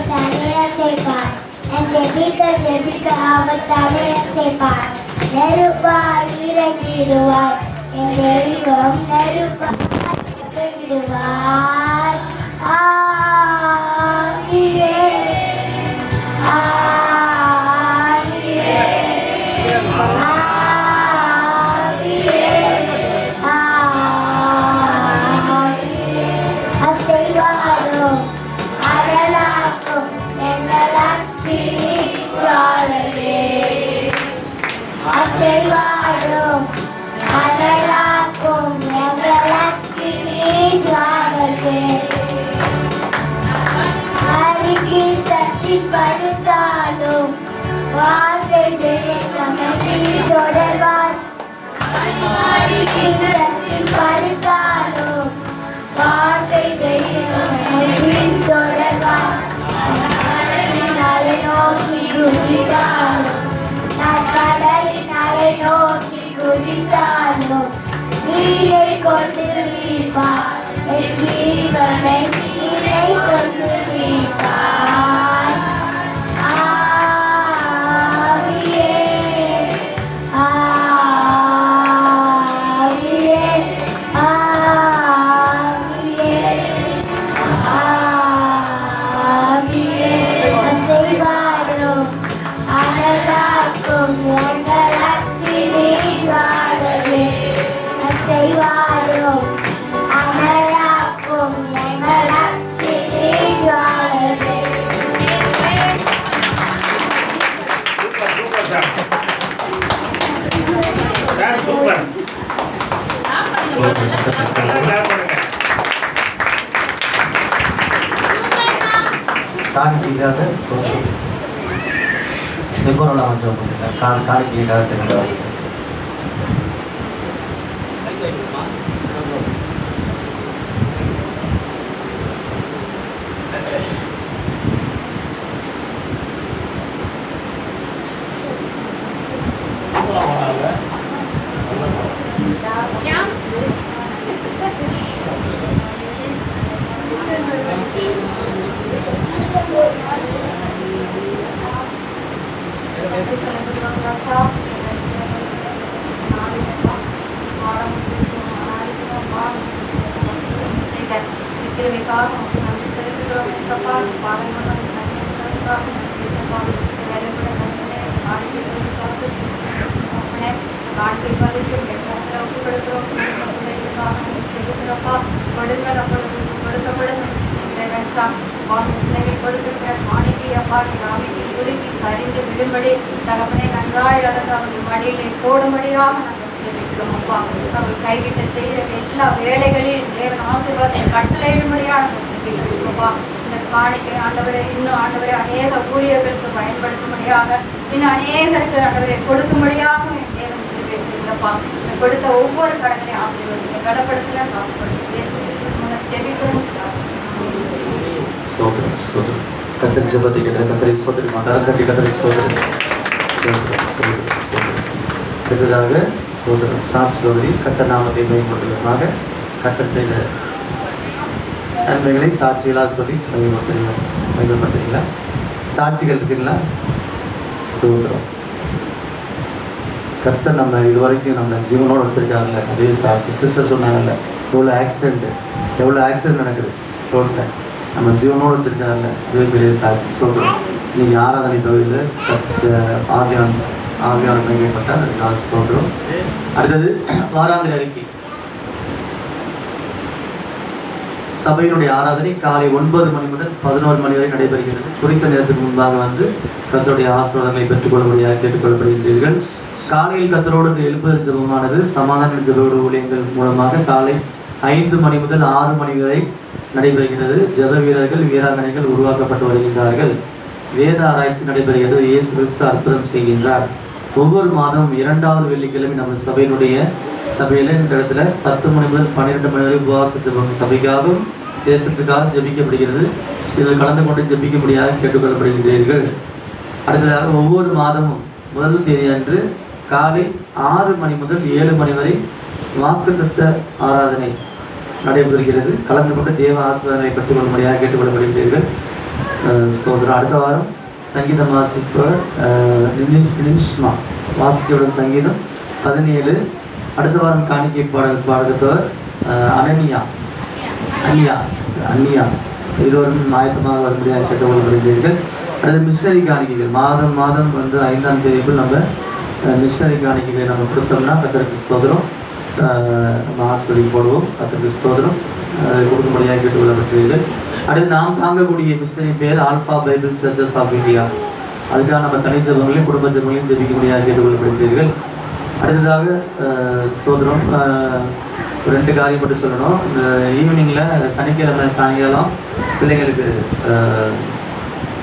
தலையசைப்பார் ஜெபிக்க அவர் தலையசைப்பார் நெருப்பாய் இறங்கிடுவார் என் தெய்வம் நெருப்பாய் இறங்கிடுவார் ஆவியே ஆவியே ஆவியே ஆவியே அசைவாடும் அனலாக்கும் எங்களக்கு ஜாலையே அசைவாடும் அனலாக்கும் எங்களக்கு ஜாலையே அருகி தட்டி படுத்தாலும் வார்த்தை தொடர்வார் அருகி தட்டி படுத்தாலும் வார்த்தை தொடர்வார் நோக்கி குதித்தாலும் நான் கடலினாலே நோக்கி குதித்தாலும் நீரை கொண்டு வீழ்வார் என் ஜீவனை நீரை கொண்டு வீழ்வார் ஆவியே ஆவியே ஆவியே ஆவியே அசைவாடும் அனலாக்கும் எங்களக்கு நீராடவே அசைவாடும் அனலாக்கும் எங்களக்கு நீராடவே காணிக்கைக்காக ஸ்தோத்திரம். எப்போ ஜெபம் பண்ணுங்க காணிக்கைக்காக தெரியாது. சரிந்து விடும்படி தகப்பனே நன்றாய் அளந்து அவர்கள் மடியிலே போடும்படியாக நாங்கள் செபிக்கிறோம் அப்பா. அவர்கள் கைவிட்டு செய்கிற எல்லா வேலைகளையும் தேவன் ஆசீர்வாதத்தை கட்டளையிடும்படியாக நாங்கள் செபிக்கிறோம் அப்பா. இந்த காணிக்கை ஆண்டவரை இன்னும் ஆண்டவரை அநேக ஊழியர்களுக்கு பயன்படுத்தும்படியாக இன்னும் அநேகருக்கு ஆண்டவரை கொடுக்கும்படியாக என் தேவன் கிருபை செய்கிறப்பா. இந்த கொடுத்த ஒவ்வொரு கடனையும் ஆசீர்வதிங்க, கடப்படுத்துங்க, காப்பாற்றுங்க. செபிக்கிறோம். கத்தர் ஜெபத்தை கேட்ட கத்தரை சோதரி மகரம் கட்டி கத்தரை சோதரி அடுத்ததாக சோதரம் சாட்சி பகுதி கத்தர் நாமத்தை மேம்படுத்துவதற்காக கத்தர் செய்த நன்மைகளை சாட்சிகளாக சொல்லி மேம்படுத்துறீங்களா? சாட்சிகள் இருக்குங்களா? ஸ்தோத்திரம். கர்த்தர் நம்ம இதுவரைக்கும் நம்ம ஜீவனோடு வச்சுருக்காங்கல்ல, அதே சாட்சி. சிஸ்டர் சொன்னாங்கல்ல, எவ்வளோ ஆக்சிடெண்ட் நடக்குது ரோட்டில், நம்ம ஜீவனோடு வச்சுருக்காங்கல்ல, அதே பெரிய சாட்சி. சொல்கிறோம். இன்றைக்கி ஆராதனை பகுதியில் ஆவியான மையப்பட்டால் அதுக்காக ஸ்தோத்திரம். அடுத்தது வாராந்திர அறிக்கை. சபையினுடைய ஆராதனை காலை 9 மணி முதல் 11 மணி வரை நடைபெறுகிறது. குறித்த நேரத்துக்கு முன்பாக வந்து கர்த்தருடைய ஆசீர்வாதங்களை பெற்றுக்கொள்ளும்படியாக கேட்டுக்கொள்ளப்படுகின்றீர்கள். காலையில் கர்த்தரோடு இந்த எழுப்புதல் ஜெபமானது சமாதான ஜெப ஊழியங்கள் மூலமாக காலை 5 மணி முதல் 6 மணி வரை நடைபெறுகிறது. ஜெப வீரர்கள் வீராங்கனைகள் உருவாக்கப்பட்டு வருகின்றார்கள். வேத ஆராய்ச்சி நடைபெறுகிறது. இயேசு கிறிஸ்து அற்புதம் செய்கின்றார். ஒவ்வொரு மாதமும் 2வது வெள்ளிக்கிழமை நம்ம சபையினுடைய சபையில் இந்த இடத்துல 10 மணி முதல் 12 மணி வரை உபவாச ஜெபம் சபைக்காகவும் தேசத்துக்காக ஜெபிக்கப்படுகிறது. இதில் கலந்து கொண்டு ஜெபிக்கும்படியாக கேட்டுக்கொள்ளப்படுகின்றீர்கள். அடுத்ததாக ஒவ்வொரு மாதமும் முதல் தேதி அன்று காலை 6 மணி முதல் 7 மணி வரை வாக்குத்தத்த ஆராதனை நடைபெறுகிறது. கலந்து கொண்டு தேவ ஆசீர்வாதங்களை பெற்றுக்கொள்ளும்படியாக கேட்டுக்கொள்ளப்படுகின்றீர்கள். ஸ்தோத்திரம். அடுத்த வாரம் சங்கீதம் வாசிப்பவர் நிமிஷ்மா வாசிக்கப்படும் சங்கீதம் 17. அடுத்த வாரம் காணிக்கை பாடுகிறவர் அன்னியா இருவரும் ஆயத்தமாக வரும்படியாக கேட்டுக்கொள்ளப்படுகிறீர்கள். அடுத்து மிஷனரி காணிக்கைகள் மாதம் வந்து 5ஆம் தேதிக்குள் நம்ம மிஷனரி காணிக்கைகளை நம்ம கொடுத்தோம்னா கர்த்தருக்கு ஸ்தோத்திரம் நம்ம ஆசிரியர் போடுவோம். கர்த்தருக்கு ஸ்தோத்திரம் கொடுக்கும்படியாக கேட்டுக்கொள்ளப்படுகிறீர்கள். அடுத்து நாம் தாங்கக்கூடிய மிஷனரி பேர் alpha bible churches of India. அதுக்காக நம்ம தனி ஜெபங்களையும் குடும்ப ஜெபங்களையும் ஜெபிக்கும்படியாக கேட்டுக்கொள்ளப்படுகிறீர்கள். அடுத்ததாக ஸ்தோத்திரம் 2 காரியம் மட்டும் சொல்லணும். இந்த ஈவினிங்கில் சனிக்கிழமை சாயங்காலம் பிள்ளைங்களுக்கு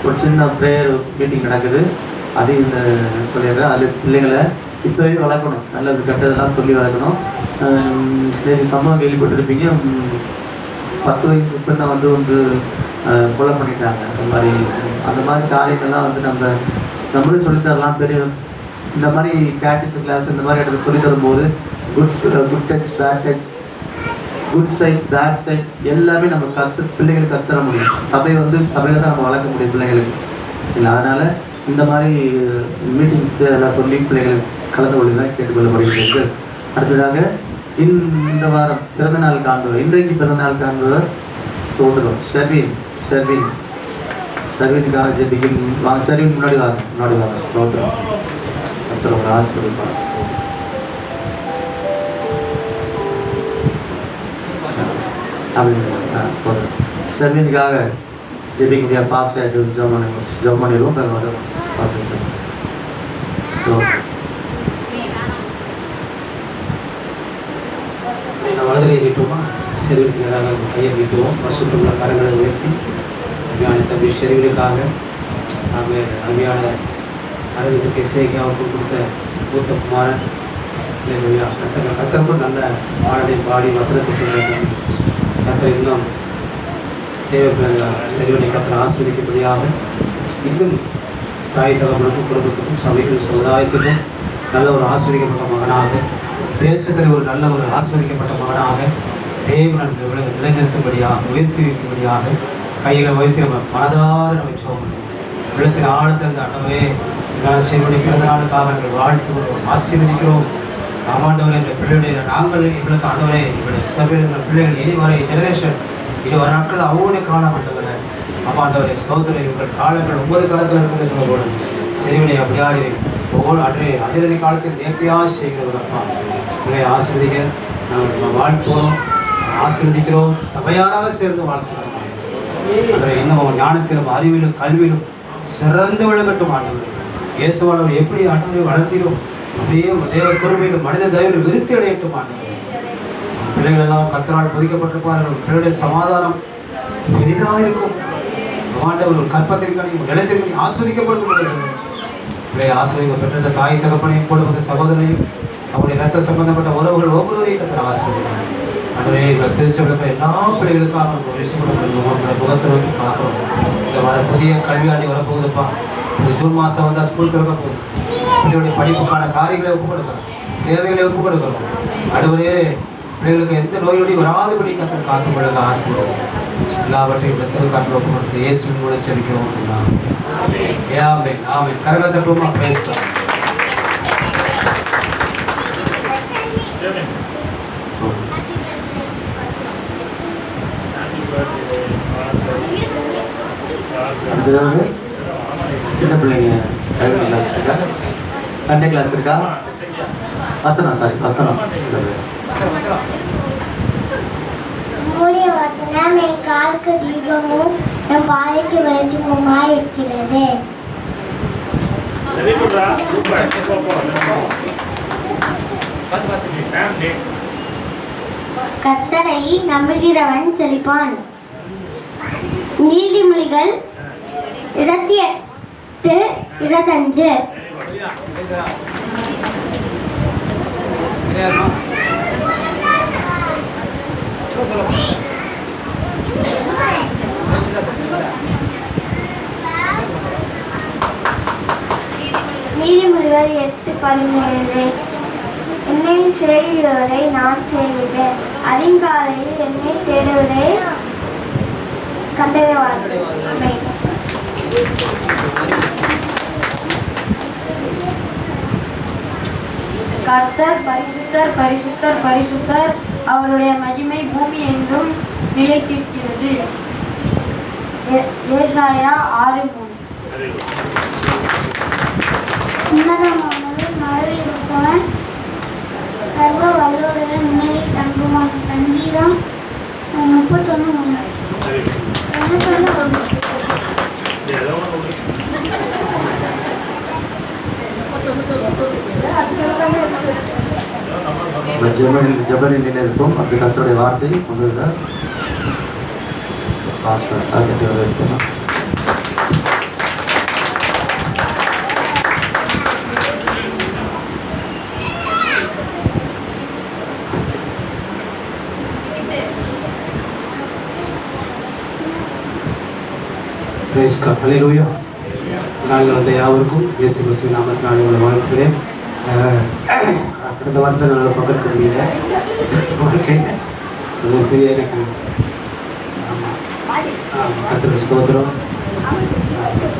ஒரு சின்ன ப்ரேயர் மீட்டிங் நடக்குது. அதையும் சொல்லிடுறேன். அது பிள்ளைங்களை இப்போவே வளர்க்கணும். நல்லது கெட்டதெல்லாம் சொல்லி வளர்க்கணும். சம்பவம் கேள்விப்பட்டிருப்பீங்க. 10 வயசு பெண்ணை வந்து கொலை பண்ணிட்டாங்க. அந்த மாதிரி காரியங்கள்லாம் வந்து நம்மளே சொல்லித்தரலாம். பெரிய இந்த மாதிரி கேட்டிஸ் கிளாஸ் இந்த மாதிரி இடத்துல சொல்லி தரும்போது good touch bad touch good side bad side எல்லாமே நம்ம பிள்ளைங்களுக்கு கற்றுற முடியும். சபையில் தான் நம்ம வளர்க்க முடியும் பிள்ளைங்களுக்கு. இல்லை, அதனால் இந்த மாதிரி மீட்டிங்ஸ் எல்லாம் சொல்லி பிள்ளைங்களுக்கு கலந்து கொள்ளுதான் கேட்டுக்கொள்ளப்படுகிறீர்கள். அடுத்ததாக இந்த வாரம் பிறந்தநாள் காண்பவர், இன்றைக்கு பிறந்தநாள் காண்பவர் ஸ்தோத்திரம் ஷர்வினுக்காக ஜெபிக்கும். ஷர்வின் முன்னாடி வாங்க. ஸ்தோத்திரம். கர்த்தர் ஆசீர்வதிப்பார். ஷர்வினுக்காக ஜெபிக்க முடியாது. பாஸ்டர் ஜெபம் பண்ணிடுவோம். வலதுகை நீட்டுவோமா? ஷெர்வினுக்கு நேராக கையை நீட்டுவோம். பரிசுத்தமுள்ள கரங்களை உயர்த்தி அருமையான தம்பி ஷெர்வினுக்காக அருமையான அரவிந்துக்கு இசைக்காவுக்கு கொடுத்த மூத்த குமாரன் இல்லையா கத்தருக்கும் நல்ல பாடலை பாடி வசனத்தை சொல்கிறாங்க. கத்தர் இன்னும் ஷெர்வினை கத்தரை ஆசீர்வதிக்கும்படியாக இன்னும் தாய் தகவலுக்கும் குடும்பத்துக்கும் சபைக்கும் சமுதாயத்துக்கும் நல்ல ஒரு ஆசீர்வதிக்கப்பட்ட மகனாக, தேசத்தில் ஒரு நல்ல ஒரு ஆசீர்வதிக்கப்பட்ட மகனாக தேவன் நிலைநிறுத்தும்படியாக உயர்த்தி வைக்கும்படியாக கையில் உயர்த்தி நம்ம மனதார நம்ம ஜெபம் பண்ணுவோம். உள்ளத்தின் ஆழத்தில் இந்த ஆண்டவரே எங்களால் ஷெர்வினுடைய பிறந்த நாளுக்காக நாங்கள் வாழ்த்துகிறோம், ஆசீர்வதிக்கிறோம். ஆண்டவரே இந்த பிள்ளையுடைய நாங்கள் எங்களுக்கு ஆண்டவரே எங்களுடைய சபையில் எங்கள் பிள்ளைகள் இனி வர ஜெனரேஷன் இனி வர நாட்கள் அவங்களுடைய காலம் ஆண்டவரை ஆண்டவரே சகோதரி இவர்கள் காலங்கள் 9 காலத்தில் இருக்கிறத சொல்லக்கூடாது. ஷெர்வினை அப்படியாடி அன்றே அதிரதி காலத்தில் நேர்த்தியாக செய்கிறவர் அப்பா உங்களை ஆசீர்வதிக்க நாங்கள் வாழ்த்துவோம், ஆசீர்வதிக்கிறோம். சபையாராக சேர்ந்து வாழ்த்துகிறோம். அன்றைய இன்னும் அவன் ஞானத்திலும் அறிவிலும் கல்வியிலும் சிறந்து விளங்கட்டும் ஆண்டவர்கள். இயேசுவானவர் எப்படி ஆண்டவரை வளர்த்தீரோ அப்படியே தேவ கருமையிலும் மனித தயவில் விருத்தி அடையட்டும் ஆண்டவர். பிள்ளைகள் எல்லாம் கர்த்தரால் பொதிக்கப்பட்டிருப்பார்கள். பிள்ளைகளுடைய சமாதானம் பெரிதாக இருக்கும். ஆண்டவர் ஒரு கற்பத்திற்கான நிலத்திற்கான ஆஸ்வதிக்கப்படும் பிள்ளையை ஆசிரியர்கள் பெற்ற தாய் தகப்பனையும் கொடுத்த சகோதரனையும் அவருடைய ரத்த சம்பந்தப்பட்ட உறவுகள் ஒவ்வொருவரையும் கர்த்தர் ஆசீர்வதிக்கிறார். அன்றைய எங்களை திருச்சபையில் எல்லா பிள்ளைகளுக்காக நம்ம உங்களை முகத்தை நோக்கி பார்க்குறோம். இந்த வர புதிய கல்வியாண்டி வரப்போகுதுப்பா. இந்த ஜூன் மாதம் வந்தால் ஸ்கூல் திறக்க போகுது. பிள்ளைகளுடைய படிப்புக்கான காரியங்களை ஒப்புக் கொடுக்குறோம், தேவைகளை ஒப்புக் கொடுக்குறோம். அடுவரே பிள்ளைகளுக்கு எந்த நோயோடையும் வராதபடி கர்த்தர் காத்துக்கொள்ளுங்க, ஆசீர்வதிங்க. எல்லாவற்றையும் இந்த திருக்காட்டில் ஒப்புக் கொடுத்து இயேசுவின் மூலம் ஜெபிக்கிறோம். ஆமென். கரங்களை தட்டுவோமா? பேசுகிறோம். அடுத்ததாக சின்ன பிள்ளைங்க கிளாஸ் இருக்கா? சண்டே கிளாஸ் இருக்கா? வசனம் உம்முடைய வசனம் என் காலுக்கு தீபமும் என் பாதைக்கு வெளிச்சமுமாய் இருக்கிறது. கர்த்தரை நம்புகிறவன் செழிப்பான். நீதிமொழிகள் 28:25. நீதிமொழிகள் 8:17. என்னை செய்கிறவரை நான் செய்வேன், அதிகாலையில் என்னை தேடுவதை கண்டறிவார்கள். ஆமென். கர்த்தர் பரிசுத்தர் பரிசுத்தர் பரிசுத்தர், அவருடைய மகிமை பூமி எங்கும் நிலைத்திருக்கிறது. ஏசாயா 6:3. உன்னதமானவர் மறைவில் இருப்பவன், சர்வ வல்லோருடன் நினைவில் தங்குவான். சங்கீதம் 31:3. ஜபரில் இருக்கும் அப்படி கர்த்தருடைய வார்த்தை கொண்டு பாஸ்டர் கேட்டு வர இருக்கணும். பிரைஸ் காட், ஹல்லேலூயா. நாளில் வந்த யாவருக்கும் இயேசு கிறிஸ்துவின் நாமத்தினாலே உங்களை வாழ்த்துகிறேன். கடந்த வாரத்தில் என்னால் பங்கெடுக்க முடியல. வாழ்க்கையில் அது ஒரு பெரிய எனக்கு கர்த்தருக்கு ஸ்தோத்திரம்.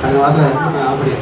கடந்த வாரத்தில் அப்படி